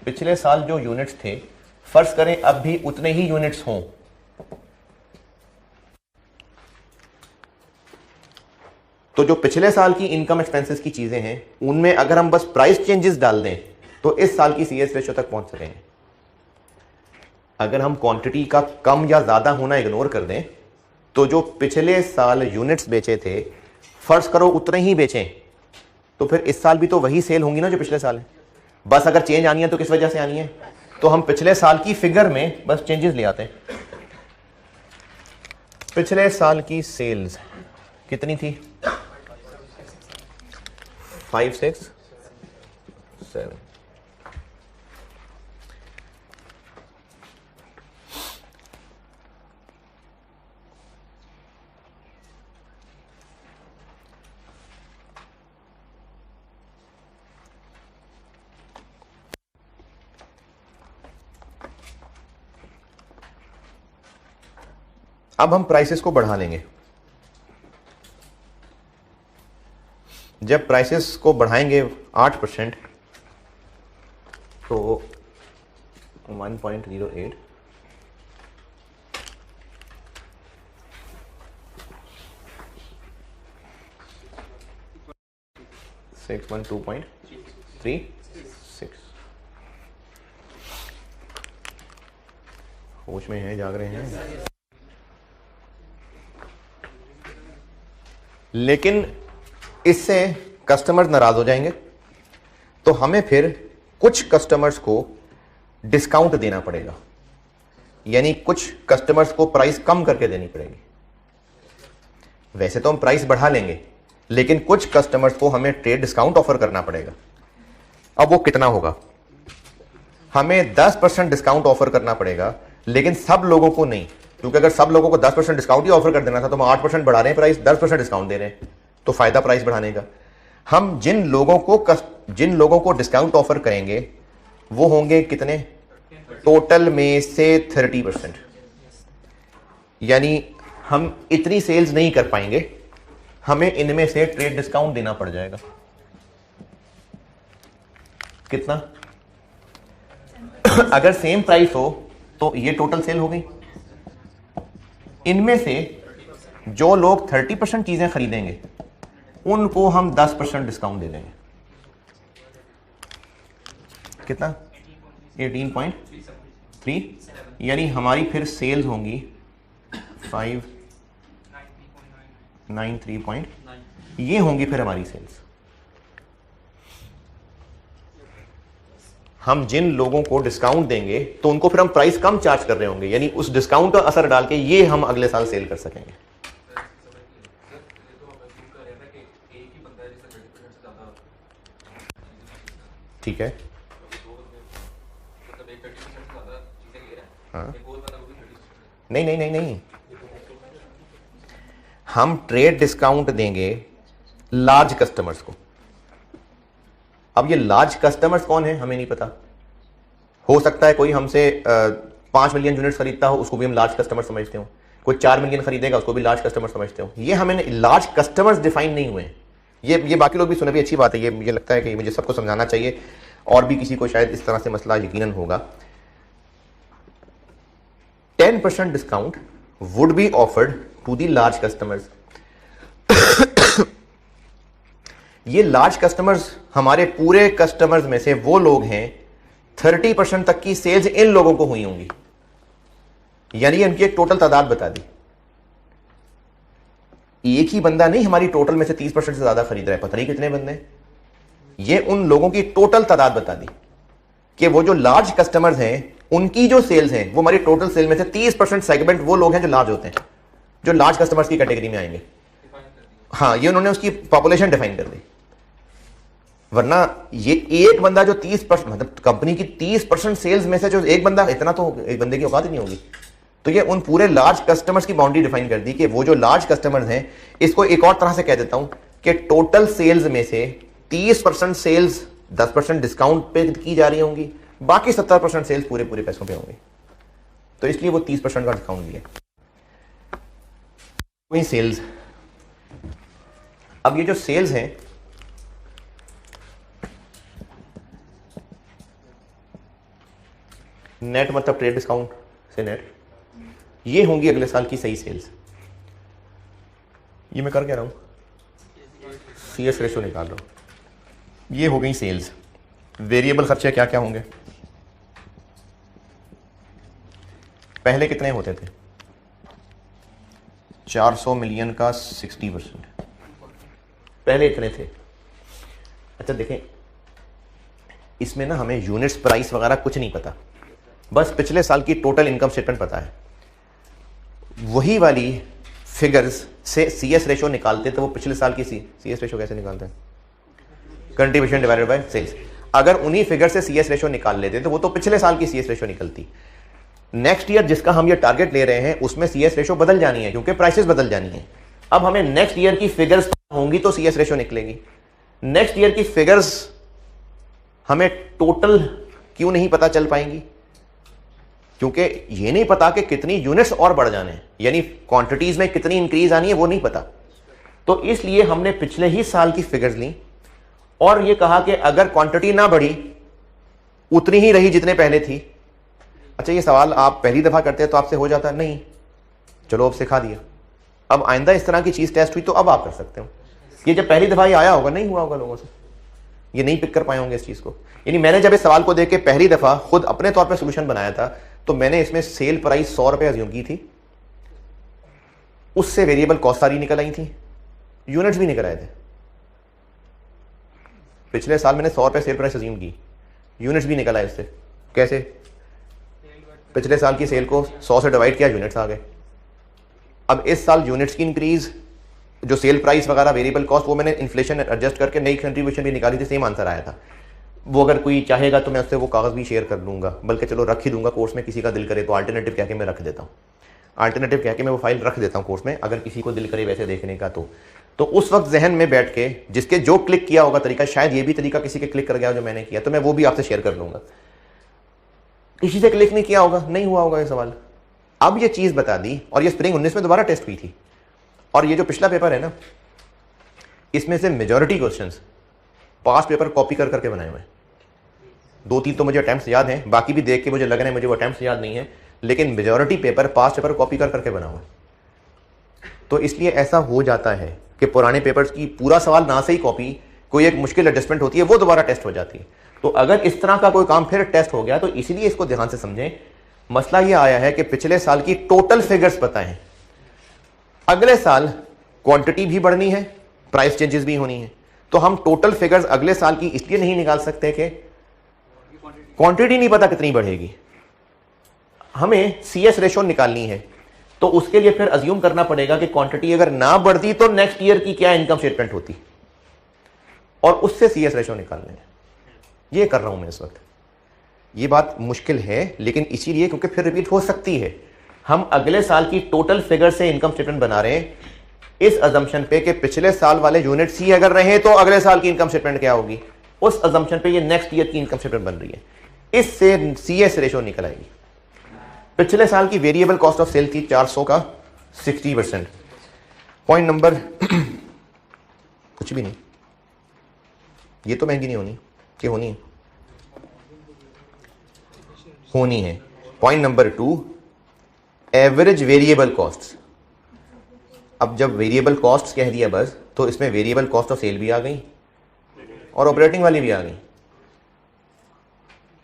पिछले साल जो यूनिट्स थे, फर्ज करें अब भी उतने ही यूनिट्स हों, तो जो पिछले साल की इनकम एक्सपेंसेस की चीजें हैं उनमें अगर हम बस प्राइस चेंजेस डाल दें तो इस साल की CS रेशो तक पहुंच सकेंगे। अगर हम क्वांटिटी का कम या ज्यादा होना इग्नोर कर दें तो जो पिछले साल यूनिट्स बेचे थे, फर्ज करो उतने ही बेचें, तो फिर इस साल भी तो वही सेल होंगी ना जो पिछले साल है। बस अगर चेंज आनी है तो किस वजह से आनी है? तो हम पिछले साल की फिगर में बस चेंजेस ले आते हैं। पिछले साल की सेल्स कितनी थी? 5, 6, 7। अब हम प्राइसेस को बढ़ा लेंगे। जब प्राइसेस को बढ़ाएंगे 8% तो 1.08 612.36 होश में है, जाग रहे हैं। लेकिन इससे कस्टमर्स नाराज हो जाएंगे, तो हमें फिर कुछ कस्टमर्स को डिस्काउंट देना पड़ेगा, यानी कुछ कस्टमर्स को प्राइस कम करके देनी पड़ेगी। वैसे तो हम प्राइस बढ़ा लेंगे, लेकिन कुछ कस्टमर्स को हमें ट्रेड डिस्काउंट ऑफर करना पड़ेगा। अब वो कितना होगा? हमें 10% डिस्काउंट ऑफर करना पड़ेगा, लेकिन सब लोगों को नहीं, क्योंकि अगर सब लोगों को 10% डिस्काउंट ही ऑफर कर देना था तो हम 8% बढ़ा रहे हैं प्राइस, 10% डिस्काउंट दे रहे हैं, तो फायदा प्राइस बढ़ाने का। हम जिन लोगों को डिस्काउंट ऑफर करेंगे वो होंगे कितने? टोटल में से 30%, यानी हम इतनी सेल्स नहीं कर पाएंगे, हमें इनमें से ट्रेड डिस्काउंट देना पड़ जाएगा। कितना? अगर सेम प्राइस हो तो ये टोटल सेल हो गई। इनमें से जो लोग 30% चीजें खरीदेंगे उनको हम 10% डिस्काउंट दे देंगे। कितना? 18.3, यानी हमारी फिर सेल्स होंगी 593. ये होंगी फिर हमारी सेल्स। हम जिन लोगों को डिस्काउंट देंगे तो उनको फिर हम प्राइस कम चार्ज कर रहे होंगे, यानी उस डिस्काउंट का असर डाल के ये हम अगले साल सेल कर सकेंगे। ठीक है, हाँ, नहीं, हम ट्रेड डिस्काउंट देंगे लार्ज कस्टमर्स को। अब ये लार्ज कस्टमर्स कौन है हमें नहीं पता। हो सकता है कोई हमसे 5 मिलियन यूनिट्स खरीदता हो, उसको भी हम लार्ज कस्टमर समझते हो। कोई 4 मिलियन खरीदेगा, उसको भी लार्ज कस्टमर समझते हो। ये हमें लार्ज कस्टमर्स डिफाइन नहीं हुए। ये बाकी लोग भी सुने भी अच्छी बात है। ये मुझे लगता है कि मुझे सबको समझाना चाहिए, और भी किसी को शायद इस तरह से मसला यकीनन होगा। 10% discount would be offered to the large customers. ये लार्ज कस्टमर्स हमारे पूरे कस्टमर्स में से वो लोग हैं 30% तक की सेल्स इन लोगों को हुई होंगी, यानी उनकी एक टोटल तादाद बता दी। एक ही बंदा नहीं हमारी टोटल में से 30% से ज्यादा खरीद रहा है, पता नहीं कितने बंदे। ये उन लोगों की टोटल तादाद बता दी कि वो जो लार्ज कस्टमर्स हैं उनकी जो सेल्स हैं वो हमारी टोटल सेल में से 30% सेगमेंट वो लोग हैं जो लार्ज होते हैं, जो लार्ज कस्टमर्स की कैटेगरी में आएंगे। हाँ, ये उन्होंने उसकी पॉपुलेशन डिफाइन कर दी। वरना ये एक बंदा जो 30% मतलब कंपनी की 30% सेल्स में से जो एक बंदा, इतना तो एक बंदे की औकात ही नहीं होगी। तो ये उन पूरे लार्ज कस्टमर्स की बाउंड्री डिफाइन कर दी कि वो जो लार्ज कस्टमर्स हैं, इसको एक और तरह से कह देता हूं कि टोटल सेल्स में से 30% सेल्स 10% डिस्काउंट पे की जा रही होंगी, बाकी 70% सेल्स पूरे पूरे पैसों पे होंगे। तो इसलिए वो 30% का डिस्काउंट दिया। वही सेल्स, अब ये जो सेल्स हैं नेट मतलब ट्रेड डिस्काउंट से नेट, ये होंगी अगले साल की सही सेल्स। ये मैं कर क्या रहा हूं, CS रेशो निकाल रहा हूं। ये हो गई सेल्स। वेरिएबल खर्चे क्या क्या होंगे, पहले कितने होते थे, 400 मिलियन का 60%, पहले इतने थे। अच्छा देखें, इसमें ना हमें यूनिट्स प्राइस वगैरह कुछ नहीं पता, बस पिछले साल की टोटल इनकम स्टेटमेंट पता है। वही वाली फिगर्स से CS रेशो निकालते तो वो पिछले साल की CS रेशो कैसे निकालते हैं, कंट्रीब्यूशन डिवाइडेड बाय सेल्स। अगर उन्हीं फिगर से CS रेशो निकाल लेते तो वो तो पिछले साल की CS रेशो निकलती। नेक्स्ट ईयर जिसका हम ये टारगेट ले रहे हैं उसमें CS रेशो बदल जानी है क्योंकि प्राइसेस बदल जानी है। अब हमें नेक्स्ट ईयर की फिगर्स होंगी तो CS रेशो निकलेगी। नेक्स्ट ईयर की फिगर्स हमें टोटल क्यों नहीं पता चल पाएंगी, क्योंकि ये नहीं पता कि कितनी यूनिट्स और बढ़ जाने हैं, यानी क्वांटिटीज में कितनी इंक्रीज आनी है वो नहीं पता। तो इसलिए हमने पिछले ही साल की फिगर्स ली और ये कहा कि अगर क्वांटिटी ना बढ़ी उतनी ही रही जितने पहले थी। अच्छा, ये सवाल आप पहली दफा करते हैं तो आपसे हो जाता नहीं, चलो अब सिखा दिया। अब आइंदा इस तरह की चीज टेस्ट हुई तो अब आप कर सकते हो। ये जब पहली दफा ये आया होगा, नहीं हुआ होगा लोगों से, ये नहीं पिक कर पाए होंगे इस चीज को। यानी मैंने जब इस सवाल को देख के पहली दफा खुद अपने तौर पर सोल्यूशन बनाया था तो मैंने इसमें सेल प्राइस 100 रुपए अज्यूम की थी, उससे वेरिएबल कॉस्ट सारी निकल आई थी, यूनिट्स भी निकल आए थे। पिछले साल मैंने 100 रुपए सेल प्राइस अज्यूम की, यूनिट्स भी निकल आए उससे। कैसे, पिछले साल की सेल को 100 से डिवाइड किया, यूनिट्स आ गए। अब इस साल यूनिट्स की इंक्रीज, जो सेल प्राइस वगैरह वेरिएबल कॉस्ट, वो मैंने इन्फ्लेशन एडजस्ट करके नई कंट्रीब्यूशन भी निकाली थी, सेम आंसर आया था। वो अगर कोई चाहेगा तो मैं उससे वो कागज भी शेयर कर दूंगा, बल्कि चलो रख ही दूंगा कोर्स में, किसी का दिल करे तो अल्टरनेटिव कह के मैं रख देता हूँ, अल्टरनेटिव कह के मैं वो फाइल रख देता हूँ कोर्स में, अगर किसी को दिल करे वैसे देखने का तो उस वक्त जहन में बैठ के जिसके जो क्लिक किया होगा तरीका, शायद ये भी तरीका किसी के क्लिक कर गया जो मैंने किया, तो मैं वो भी आपसे शेयर कर लूंगा। किसी से क्लिक नहीं किया होगा, नहीं हुआ होगा ये सवाल। अब ये चीज बता दी, और ये स्प्रिंग 19 में दोबारा टेस्ट हुई थी। और ये जो पिछला पेपर है ना, इसमें से majority questions past paper copy कर करके बनाए हुए हैं। 2-3 तो मुझे अटेम्प्ट्स याद हैं, बाकी भी देख के मुझे लग रहा है मुझे वो अटेम्प्ट्स याद नहीं है, लेकिन majority paper past paper copy कर करके बना हुआ है। तो इसलिए ऐसा हो जाता है कि पुराने पेपर्स की पूरा सवाल ना से ही कॉपी, कोई एक मुश्किल एडजस्टमेंट होती है, वो दोबारा टेस्ट हो जाती है। तो अगर इस तरह का कोई काम फिर टेस्ट हो गया तो इसीलिए इसको ध्यान से समझें। मसला यह आया है कि पिछले साल की टोटल फिगर्स पता है, अगले साल क्वांटिटी भी बढ़नी है, प्राइस चेंजेस भी होनी है, तो हम टोटल फिगर्स अगले साल की इसलिए नहीं निकाल सकते कि क्वांटिटी नहीं पता कितनी बढ़ेगी। हमें CS रेशो निकालनी है, तो उसके लिए फिर अज्यूम करना पड़ेगा कि क्वांटिटी अगर ना बढ़ती तो नेक्स्ट ईयर की क्या इनकम स्टेटमेंट होती, और उससे CS रेशो निकालने हैं। ये कर रहा हूं मैं इस वक्त। ये बात मुश्किल है, लेकिन इसीलिए क्योंकि फिर रिपीट हो सकती है। हम अगले साल की टोटल फिगर से इनकम स्टेटमेंट बना रहे हैं इस अजम्पशन पे कि पिछले साल वाले यूनिट्स ही अगर रहे तो अगले साल की इनकम स्टेटमेंट क्या होगी, उस अजम्पशन पे ये नेक्स्ट ईयर की इनकम स्टेटमेंट बन रही है। इससे CS रेशो निकल आएगी। पिछले साल की वेरिएबल कॉस्ट ऑफ सेल थी 400 का 60%। पॉइंट नंबर कुछ भी नहीं, ये तो महंगी नहीं होनी कि होनी है, होनी है। Point number 2, average variable cost अब जब वेरिएबल कॉस्ट कह दिया बस, तो इसमें वेरिएबल कॉस्ट ऑफ सेल भी आ गई और ऑपरेटिंग वाली भी आ गई।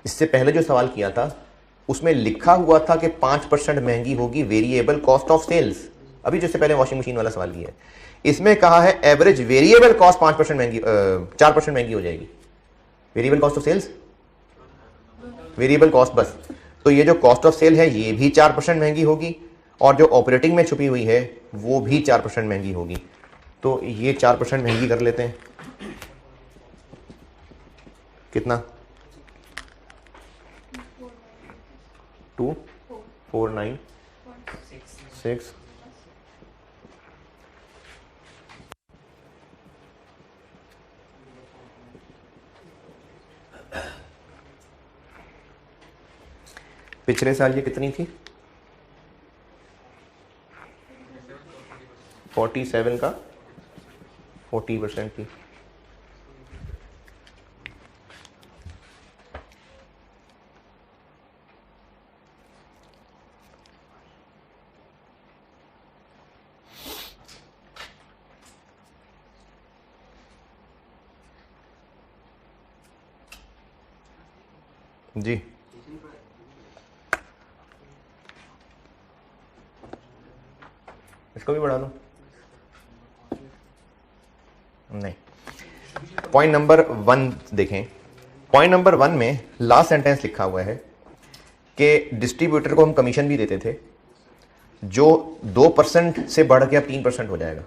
इससे पहले जो सवाल किया था उसमें लिखा हुआ था कि 5% महंगी होगी वेरिएबल कॉस्ट ऑफ सेल्स, अभी जिससे पहले वॉशिंग मशीन वाला सवाल किया है, इसमें कहा है एवरेज वेरिएबल कॉस्ट 5% महंगी 4% महंगी हो जाएगी। Variable cost of sales, variable cost बस, तो ये जो कॉस्ट ऑफ सेल है ये भी 4% महंगी होगी और जो ऑपरेटिंग में छुपी हुई है वो भी 4% महंगी होगी। तो ये 4% महंगी कर लेते हैं, कितना 2496। पिछले साल ये कितनी थी? 47 का 40% थी। जी इसको भी बढ़ा दो, नहीं। पॉइंट नंबर 1 देखें। पॉइंट नंबर 1 में लास्ट सेंटेंस लिखा हुआ है कि डिस्ट्रीब्यूटर को हम कमीशन भी देते थे जो 2% से बढ़ के अब 3% हो जाएगा,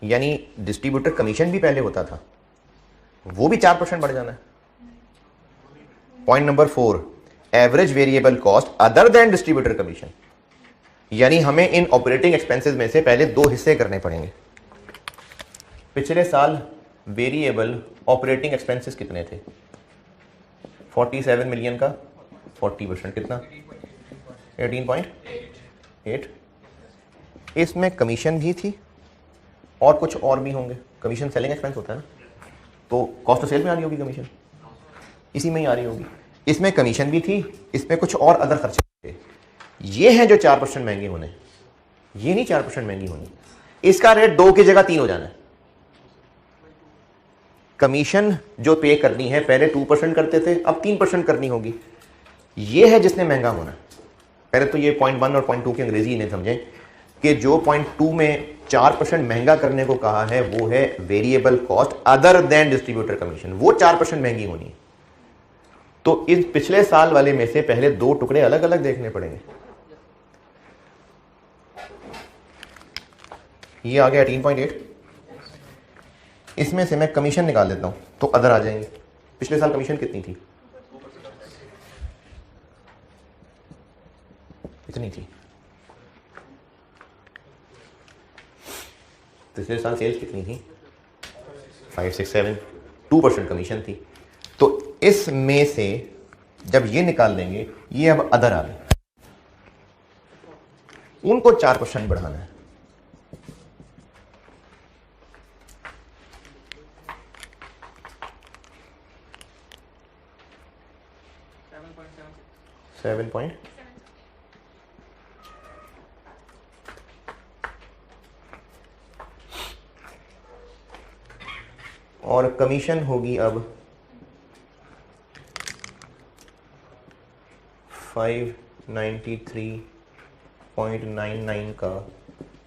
यानी डिस्ट्रीब्यूटर कमीशन भी पहले होता था वो भी 4% बढ़ जाना है। Point number 4, average variable cost other than distributor commission, यानी हमें इन ऑपरेटिंग एक्सपेंसेस में से पहले 2 हिस्से करने पड़ेंगे। पिछले साल वेरिएबल ऑपरेटिंग एक्सपेंसेस कितने थे? 47 मिलियन का 40% कितना? 18.8। इसमें कमीशन भी थी और कुछ और भी होंगे। कमीशन सेलिंग एक्सपेंस होता है ना, तो कॉस्ट ऑफ सेल में आ रही होगी कमीशन, इसी में ही आ रही होगी। इसमें कमीशन भी थी, इसमें कुछ और अदर खर्चे थे। ये हैं जो 4% महंगे होने, ये नहीं 4% महंगी होनी। इसका रेट 2 की जगह 3 हो जाना है। कमीशन जो पे करनी है पहले 2% करते थे, अब 3% करनी होगी। ये है जिसने महंगा होना। पहले तो ये पॉइंट 1 और पॉइंट 2 की अंग्रेजी इन्हें समझें कि जो पॉइंट 2 में 4% महंगा करने को कहा है वो है variable cost other than distributor commission, वो 4% महंगी होनी है। तो इस पिछले साल वाले में से पहले 2 टुकड़े अलग अलग देखने पड़ेंगे। ये आ गया 18.8। इसमें से मैं कमीशन निकाल देता हूं तो अदर आ जाएंगे। पिछले साल कमीशन कितनी थी? इतनी थी। पिछले साल सेल्स कितनी थी? 567, 2% कमीशन थी। तो इसमें से जब ये निकाल देंगे, ये अब अदर आ गए, उनको 4% बढ़ाना है। और कमीशन होगी अब 593.99 का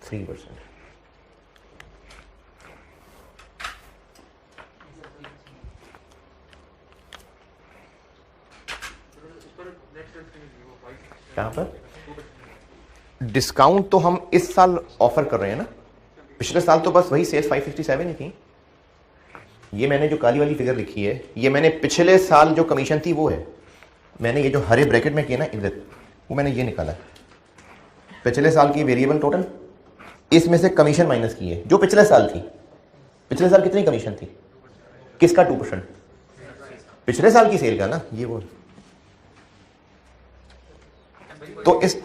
3%। कहां पर डिस्काउंट तो हम इस साल ऑफर कर रहे हैं ना, पिछले साल तो बस वही सेल्स 557 ही थी। ये मैंने जो काली वाली फिगर लिखी है, ये मैंने पिछले साल जो कमीशन थी वो है। मैंने ये जो हरे ब्रैकेट में किया ना इधर, वो मैंने ये निकाला पिछले साल की वेरिएबल टोटल, इसमें से कमीशन माइनस की है जो पिछले साल थी। पिछले साल कितनी कमीशन थी? किसका? 2%, पिछले साल की सेल का ना, ये वो। तो इस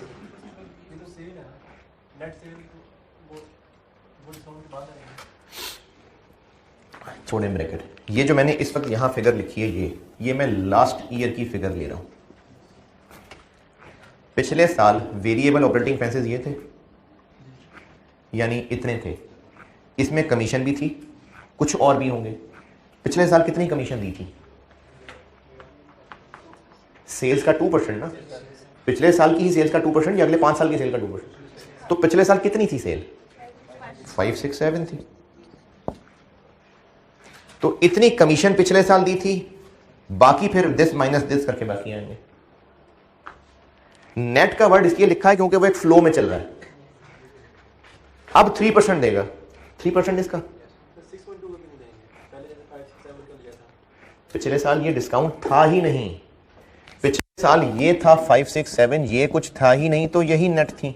छोड़े ब्रैकेट, ये जो मैंने इस वक्त यहां फिगर लिखी है, ये मैं लास्ट ईयर की फिगर ले रहा हूं। पिछले साल वेरिएबल ऑपरेटिंग एक्सपेंसेस ये थे, यानी इतने थे, इसमें कमीशन भी थी, कुछ और भी होंगे। पिछले साल कितनी कमीशन दी थी? सेल्स का 2% ना, पिछले साल की ही सेल्स का 2% या अगले 5 साल की सेल का 2%? तो पिछले साल कितनी थी सेल? 5, 6, 7 थी। तो इतनी कमीशन पिछले साल दी थी, बाकी फिर दिस माइनस दिस करके बाकी आएंगे। नेट का वर्ड इसलिए लिखा है क्योंकि वो एक फ्लो में चल रहा है। अब 3% देगा, 3% इसका। पिछले साल ये डिस्काउंट था ही नहीं, पिछले साल ये था 5, 6, 7, ये कुछ था ही नहीं, तो यही नेट थी।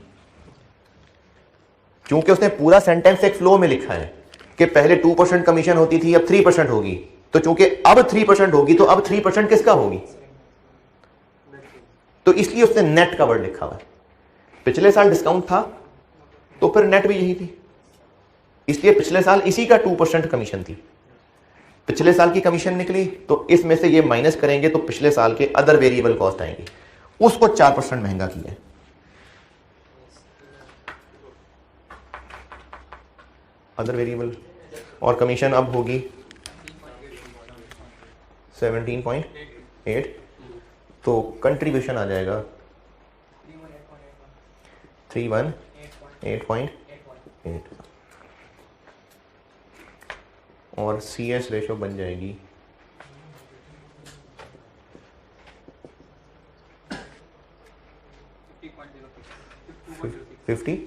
क्योंकि उसने पूरा सेंटेंस एक फ्लो में लिखा है कि पहले 2% कमीशन होती थी, अब 3% होगी। तो चूंकि अब 3% होगी, तो अब 3% किसका होगी? तो इसलिए उसने नेट का वर्ड लिखा हुआ है। पिछले साल डिस्काउंट था, तो फिर नेट भी यही थी, इसलिए पिछले साल इसी का 2% कमीशन थी। पिछले साल की कमीशन निकली, तो इसमें से ये माइनस करेंगे, तो पिछले साल के अदर वेरिएबल कॉस्ट आएंगी, उसको 4% महंगा किया है। अदर वेरिएबल और कमीशन अब होगी 17.8, तो कंट्रीब्यूशन आ जाएगा 318.8 और CS रेशो बन जाएगी 50।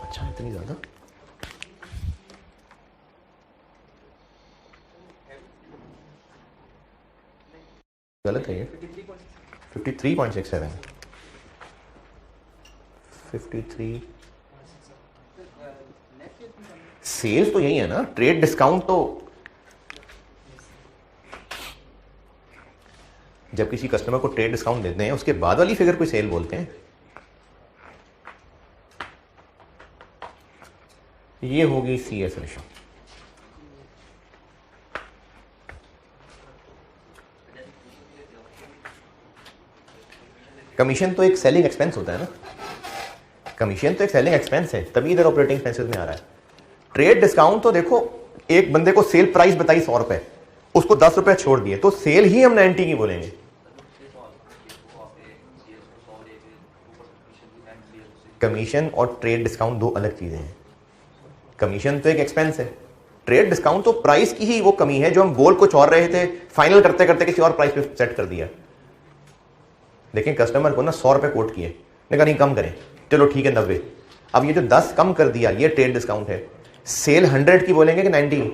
अच्छा, इतनी ज्यादा? गलत है ये। 53.67, 53। सेल्स तो यही है ना, ट्रेड डिस्काउंट तो जब किसी कस्टमर को ट्रेड डिस्काउंट देते हैं उसके बाद वाली फिगर कोई सेल बोलते हैं। ये होगी CS रेशो। कमीशन तो एक सेलिंग एक्सपेंस होता है ना, कमीशन तो एक सेलिंग एक्सपेंस है, तभी इधर ऑपरेटिंग एक्सपेंसेस में आ रहा है। ट्रेड डिस्काउंट तो देखो, एक बंदे को सेल प्राइस बताई 100 रुपए, उसको 10 रुपए छोड़ दिए, तो सेल ही हम 90 की बोलेंगे। कमीशन और ट्रेड डिस्काउंट दो अलग चीजें हैं। कमीशन तो एक एक्सपेंस है, ट्रेड डिस्काउंट तो प्राइस की ही वो कमी है जो हम बोल कुछ और रहे थे, फाइनल करते करते किसी और प्राइस पे सेट कर दिया। लेकिन कस्टमर को ना 100 रुपए कोट किए, ने कहा नहीं कम करें, चलो ठीक है 90। अब ये जो 10 कम कर दिया, ये ट्रेड डिस्काउंट है। सेल 100 की बोलेंगे कि 90 की?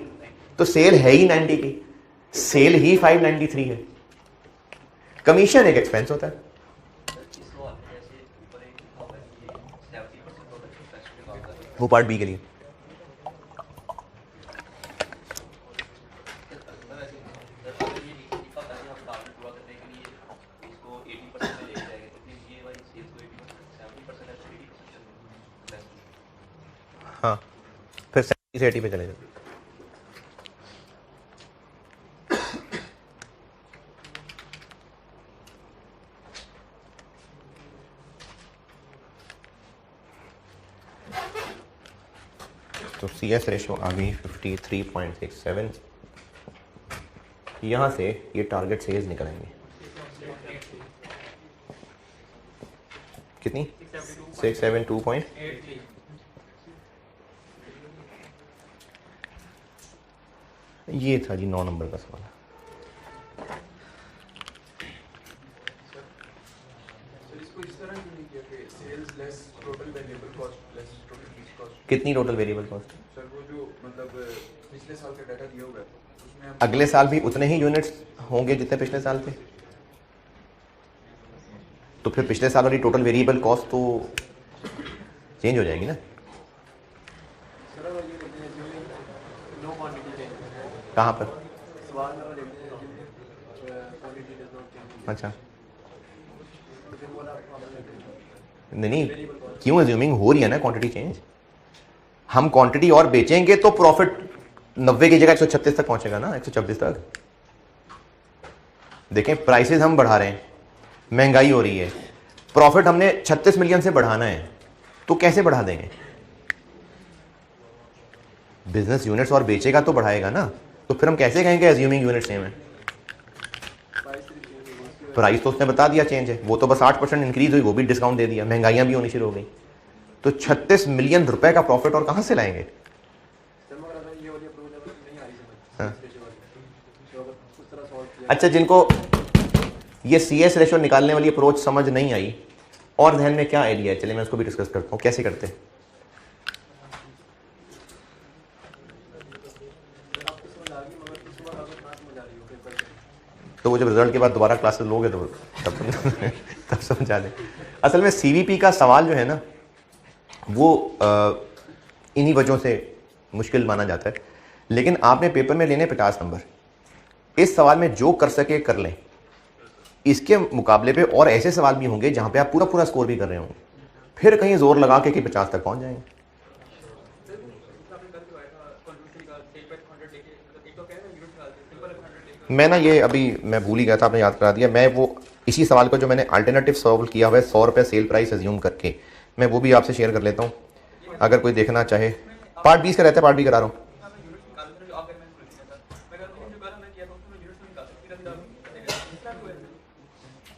तो सेल है ही 90 की, सेल ही 593 है। कमीशन एक एक्सपेंस होता है। वो पार्ट बी के लिए। हाँ, फिर 70 से 80 पे चले जाओ। तो CS रेशो आ गई 53.67। यहाँ से ये टारगेट सेल्स निकलेंगे कितनी? 672.8। ये था जी 9 नंबर का सवाल। कितनी टोटल वेरिएबल कॉस्ट?
सर वो जो मतलब पिछले साल का डाटा दिया हुआ है उसमें
अगले साल भी उतने ही यूनिट्स होंगे जितने पिछले साल थे, तो फिर पिछले साल वाली टोटल वेरिएबल कॉस्ट तो चेंज हो जाएगी ना। कहाँ पर? अच्छा, नहीं क्यों अज्यूमिंग हो रही है ना क्वांटिटी चेंज। हम क्वांटिटी और बेचेंगे तो प्रॉफिट 90 की जगह 136 तक पहुंचेगा ना, 126 तक। देखें प्राइसेस हम बढ़ा रहे हैं, महंगाई हो रही है, प्रॉफिट हमने 36 मिलियन से बढ़ाना है, तो कैसे बढ़ा देंगे? बिजनेस यूनिट्स और बेचेगा तो बढ़ाएगा ना, तो फिर हम कैसे कहेंगे एज्यूमिंग यूनिट सेम है? प्राइस तो उसने बता दिया चेंज है, वो तो बस 8% इंक्रीज हुई, वो भी डिस्काउंट दे दिया, महंगाइयां भी होनी शुरू हो गई। तो 36 मिलियन रुपए का प्रॉफिट और कहां से लाएंगे? हाँ। अच्छा, जिनको ये CS रेशो निकालने वाली अप्रोच समझ नहीं आई और ध्यान में क्या आइडिया है, चलिए मैं उसको भी डिस्कस करता हूँ, कैसे करते हैं। तो वो जब रिजल्ट के बाद दोबारा क्लासेस लोगे तो तब समझा दें। असल में CVP का सवाल जो है ना, वो इन्हीं वजहों से मुश्किल माना जाता है, लेकिन आपने पेपर में लेने 50 नंबर, इस सवाल में जो कर सके कर लें। इसके मुकाबले पे और ऐसे सवाल भी होंगे जहां पे आप पूरा पूरा स्कोर भी कर रहे होंगे, फिर कहीं जोर लगा के कि 50 तक पहुंच जाएंगे। मैं ना ये अभी मैं भूल ही गया था, आपने याद करा दिया। मैं वो इसी सवाल को जो मैंने अल्टरनेटिव सॉल्व किया हुआ है 100 रुपये सेल प्राइस अज्यूम करके, मैं वो भी आपसे शेयर कर लेता हूँ अगर कोई देखना चाहे। पार्ट 20 का रहता है, पार्ट 20 करा रहा हूँ।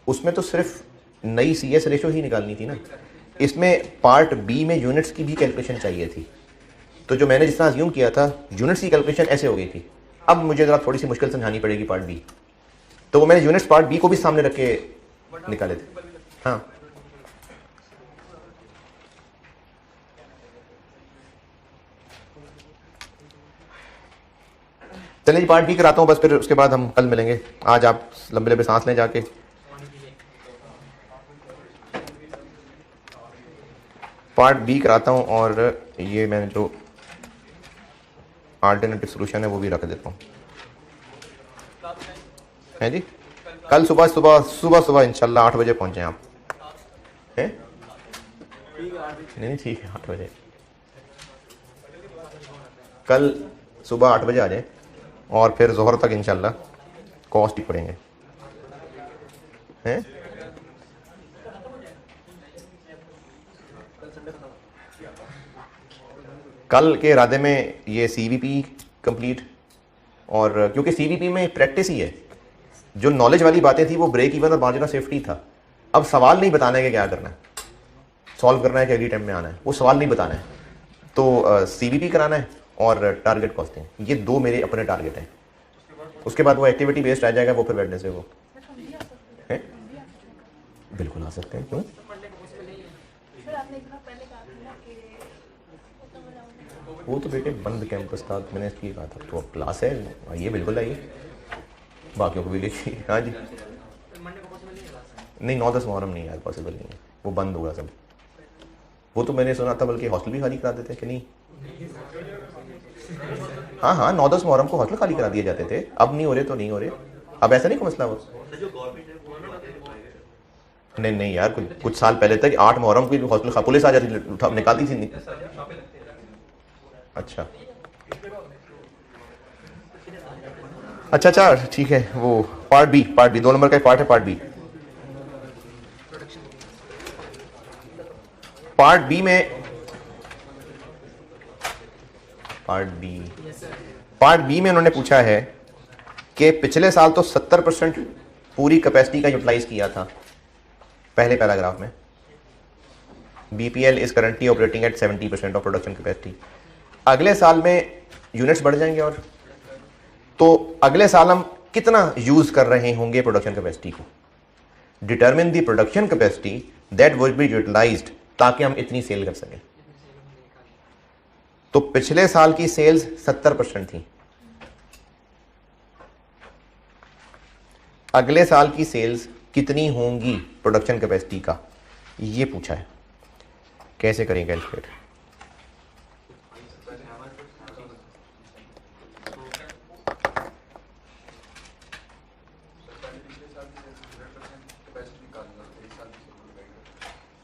उसमें तो सिर्फ नई CS रेशो ही निकालनी थी ना, इसमें पार्ट B में यूनिट्स की भी कैलकुलेशन चाहिए थी। तो जो मैंने जितना अज्यूम किया था यूनिट्स की कैलकुलेशन ऐसे हो गई थी। अब मुझे जरा थोड़ी सी मुश्किल समझानी पड़ेगी पार्ट B, तो वो मैंने यूनिट्स पार्ट B को भी सामने रख के निकाले थे। हाँ, चलिए पार्ट B कराता हूँ बस, फिर उसके बाद हम कल मिलेंगे। आज आप लंबे लंबे सांस लें जाके। पार्ट B कराता हूँ और ये मैंने जो अल्टरनेटिव सोल्यूशन है वो भी रख देता हूँ, है जी। कल सुबह इंशाल्लाह 8 बजे पहुँचे आप, हैं? नहीं ठीक है, 8 बजे कल सुबह 8 बजे आ जाए और फिर जोहर तक इंशाल्लाह कॉस्ट ही पड़ेंगे, हैं? कल के इरादे में ये CVP कंप्लीट, और क्योंकि CVP में प्रैक्टिस ही है, जो नॉलेज वाली बातें थी वो ब्रेक इवन और मार्जिन ऑफ सेफ्टी था। अब सवाल नहीं बताना है कि क्या करना है, सॉल्व करना है कि अगली टाइम में आना है, वो सवाल नहीं बताना है। तो CVP कराना है और टारगेट कॉस्टिंग, ये दो मेरे अपने टारगेट हैं। उसके बाद वो एक्टिविटी बेस्ड आ जाएगा, वो फिर वेडनेसडे को है। बिल्कुल आ सकते हैं, क्यों? वो तो बेटे बंद कैंपस था, मैंने इसकी कहा था तो क्लास है, आइए बिल्कुल आइए, बाकियों को भी देखिए। हाँ जी, नहीं 9-10 मुहर्रम नहीं यार, पॉसिबल नहीं है, वो बंद होगा सब। वो तो मैंने सुना था बल्कि हॉस्टल भी खाली करा देते कि नहीं? हाँ 9-10 मुहर्रम को हॉस्टल खाली करा दिए जाते थे, अब नहीं हो रहे तो नहीं हो रहे, अब ऐसा नहीं कोई मसला वो। नहीं यार, कुछ साल पहले तक 8 मुहर्रम की हॉस्टल पुलिस आ जाती निकालती थी। अच्छा ठीक है। वो पार्ट बी 2 नंबर का पार्ट है, पार्ट बी। पार्ट बी में उन्होंने पूछा है कि पिछले साल तो 70% पूरी कैपेसिटी का यूटिलाइज किया था, पहले पैराग्राफ में। BPL is currently operating eight 70% of production capacity. अगले साल में यूनिट्स बढ़ जाएंगे, और तो अगले साल हम कितना यूज कर रहे होंगे प्रोडक्शन कैपेसिटी को। Determine the production capacity that would be utilised, ताकि हम इतनी सेल कर सकें। तो पिछले साल की सेल्स 70% थी, अगले साल की सेल्स कितनी होंगी प्रोडक्शन कैपेसिटी का, ये पूछा है। कैसे करें कैलकुलेट?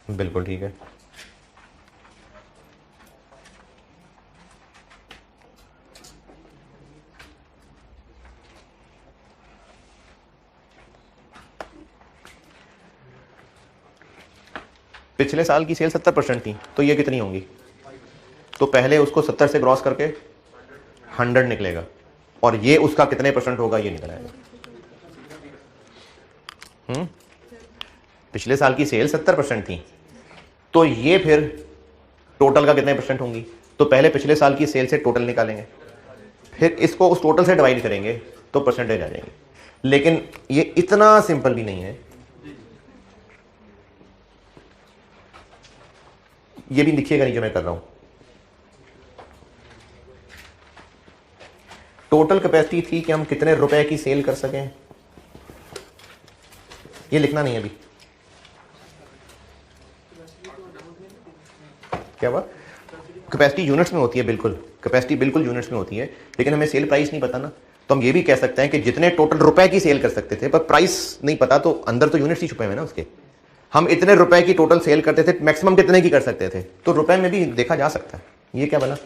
बिल्कुल ठीक है। पिछले साल की सेल 70% थी, तो ये कितनी होंगी? तो पहले उसको 70 से क्रॉस करके 100 निकलेगा, और ये उसका कितने % होगा ये निकल आएगा। पिछले साल की सेल 70% थी, तो ये फिर टोटल का कितने % होंगी? तो पहले पिछले साल की सेल से टोटल निकालेंगे, फिर इसको उस टोटल से डिवाइड करेंगे तो परसेंटेज आ जाएंगे। लेकिन ये इतना सिंपल भी नहीं है, ये भी लिखिएगा नहीं जो मैं कर रहा हूं। टोटल कैपेसिटी थी कि हम कितने रुपए की सेल कर सकें, ये लिखना नहीं है अभी। क्या हुआ? कैपेसिटी यूनिट्स में होती है, बिल्कुल कैपेसिटी बिल्कुल यूनिट्स में होती है, लेकिन हमें सेल प्राइस नहीं पता ना, तो हम ये भी कह सकते हैं कि जितने टोटल रुपए की सेल कर सकते थे, पर प्राइस नहीं पता, तो अंदर तो यूनिट्स ही छुपे हुए ना उसके। हम इतने रुपए की टोटल सेल करते थे, मैक्सिमम कितने की कर सकते थे, तो रुपए में भी देखा जा सकता है। ये क्या बना?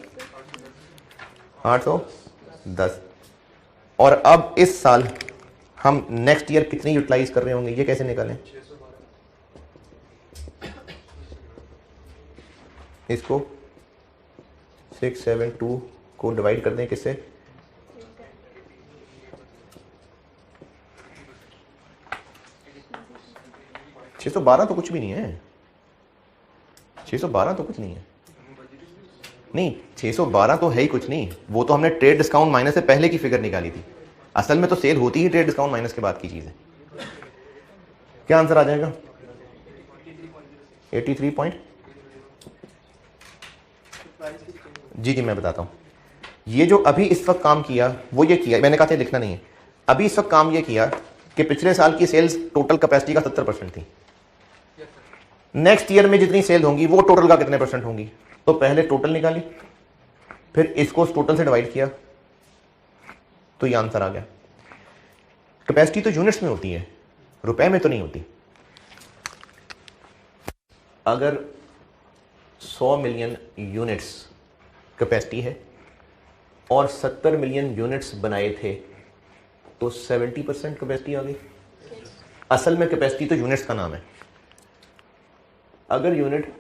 810। और अब इस साल हम नेक्स्ट ईयर कितनी यूटिलाइज कर रहे होंगे, ये कैसे निकालें? इसको 672 को डिवाइड कर दें किससे? 612 तो कुछ भी नहीं है, 612 तो कुछ नहीं है, नहीं 612 तो है ही कुछ नहीं, वो तो हमने ट्रेड डिस्काउंट माइनस से पहले की फिगर निकाली थी। असल में तो सेल होती ही ट्रेड डिस्काउंट माइनस के बाद की चीज है। क्या आंसर आ जाएगा? 83 पॉइंट। जी मैं बताता हूं। ये जो अभी इस वक्त काम किया वो ये किया, मैंने कहा था लिखना नहीं है, अभी इस वक्त काम ये किया कि पिछले साल की सेल्स टोटल कैपेसिटी का 70% थी। नेक्स्ट ईयर में जितनी सेल होंगी वो टोटल का कितने % होंगी, तो पहले टोटल निकाली, फिर इसको टोटल से डिवाइड किया, तो ये आंसर आ गया। कैपेसिटी तो यूनिट्स में होती है, रुपए में तो नहीं होती। अगर 100 मिलियन यूनिट्स कैपेसिटी है और 70 मिलियन यूनिट्स बनाए थे, तो 70% कैपेसिटी आ गई। असल में कैपेसिटी तो यूनिट्स का नाम है। अगर यूनिट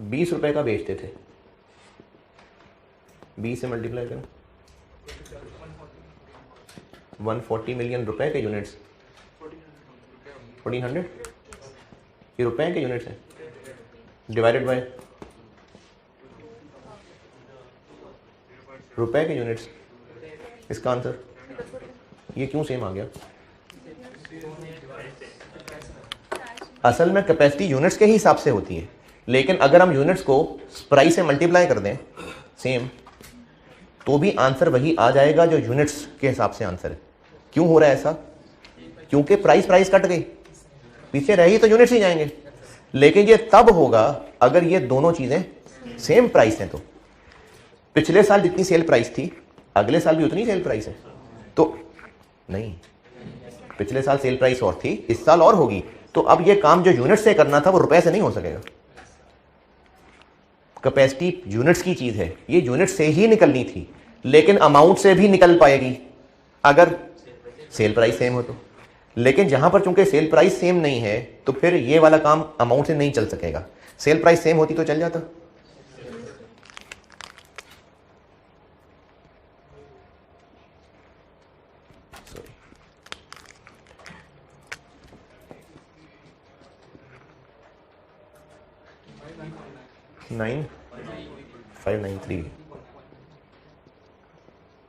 20 रुपए का बेचते थे, 20 से मल्टीप्लाई करें, 140 मिलियन रुपए के यूनिट्स, 1400 ये रुपए के यूनिट्स हैं, डिवाइडेड बाय रुपए के यूनिट्स, इसका आंसर ये क्यों सेम आ गया? असल में कैपेसिटी यूनिट्स के ही हिसाब से होती है, लेकिन अगर हम यूनिट्स को प्राइस से मल्टीप्लाई कर दें सेम, तो भी आंसर वही आ जाएगा जो यूनिट्स के हिसाब से आंसर है। क्यों हो रहा है ऐसा? क्योंकि प्राइस कट गई, पीछे रही तो यूनिट्स ही जाएंगे। लेकिन ये तब होगा अगर ये दोनों चीजें सेम प्राइस हैं। तो पिछले साल जितनी सेल प्राइस थी अगले साल भी उतनी सेल प्राइस है, तो नहीं, पिछले साल सेल प्राइस और थी, इस साल और होगी। तो अब ये काम जो यूनिट से करना था वो रुपए से नहीं हो सकेगा। कैपेसिटी यूनिट्स की चीज है, ये यूनिट से ही निकलनी थी, लेकिन अमाउंट से भी निकल पाएगी अगर सेल प्राइस सेम हो तो। लेकिन जहां पर चूंकि सेल प्राइस सेम नहीं है, तो फिर ये वाला काम अमाउंट से नहीं चल सकेगा। सेल प्राइस सेम होती तो चल जाता। नाइन 593।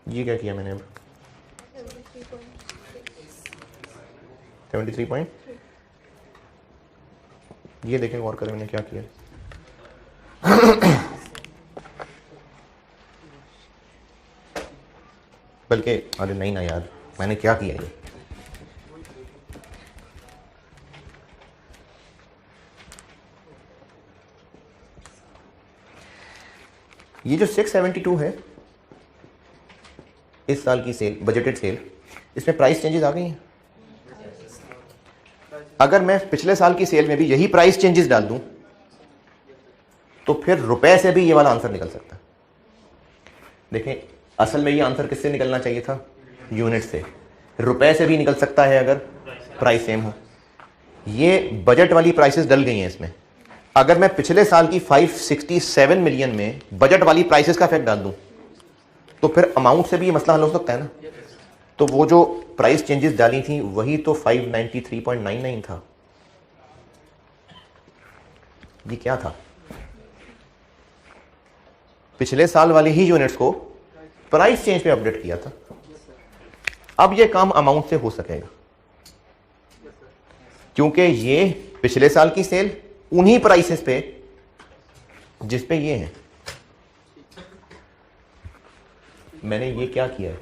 ये क्या किया मैंने अब? 73 पॉइंट। ये देखें और करें मैंने क्या किया। बल्कि अरे नहीं ना यार, मैंने क्या किया ये जो 672 है इस साल की सेल, बजटेड सेल, इसमें प्राइस चेंजेस आ गई हैं। अगर मैं पिछले साल की सेल में भी यही प्राइस चेंजेस डाल दूं, तो फिर रुपए से भी ये वाला आंसर निकल सकता है। देखें, असल में ये आंसर किससे निकलना चाहिए था? यूनिट से। रुपए से भी निकल सकता है अगर प्राइस सेम हो। ये बजट वाली प्राइसेस डल गई हैं इसमें, अगर मैं पिछले साल की 567 मिलियन में बजट वाली प्राइसेस का इफेक्ट डाल दूं तो फिर अमाउंट से भी ये मसला हल हो सकता है ना। तो वो जो प्राइस चेंजेस डाली थी वही तो 593.99 था। ये क्या था? पिछले साल वाली ही यूनिट्स को प्राइस चेंज पे अपडेट किया था। अब ये काम अमाउंट से हो सकेगा क्योंकि ये पिछले साल की सेल उन्हीं प्राइसेस पे जिस पे ये है। मैंने ये क्या किया है,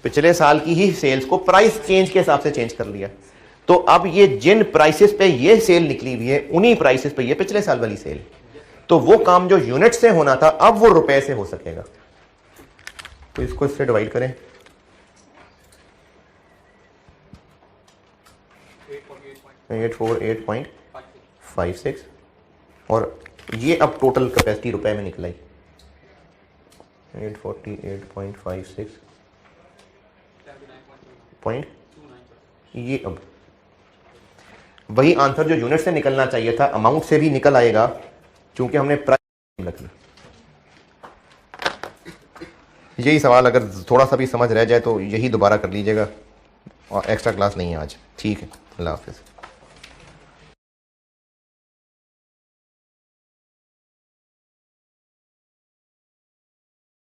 पिछले साल की ही सेल्स को प्राइस चेंज के हिसाब से चेंज कर लिया। तो अब ये जिन प्राइसेस पे ये सेल निकली हुई है उन्हीं प्राइसेस पे ये पिछले साल वाली सेल, तो वो काम जो यूनिट से होना था अब वो रुपए से हो सकेगा। तो इसको इससे डिवाइड करें, 848.56 और ये अब टोटल कैपेसिटी रुपए में निकलाई 848.56 पॉइंट। ये अब वही आंसर जो यूनिट से निकलना चाहिए था अमाउंट से भी निकल आएगा क्योंकि हमने प्राइस रखी। यही सवाल अगर थोड़ा सा भी समझ रह जाए तो यही दोबारा कर लीजिएगा और एक्स्ट्रा क्लास नहीं है आज। ठीक है, अल्लाह हाफिज़।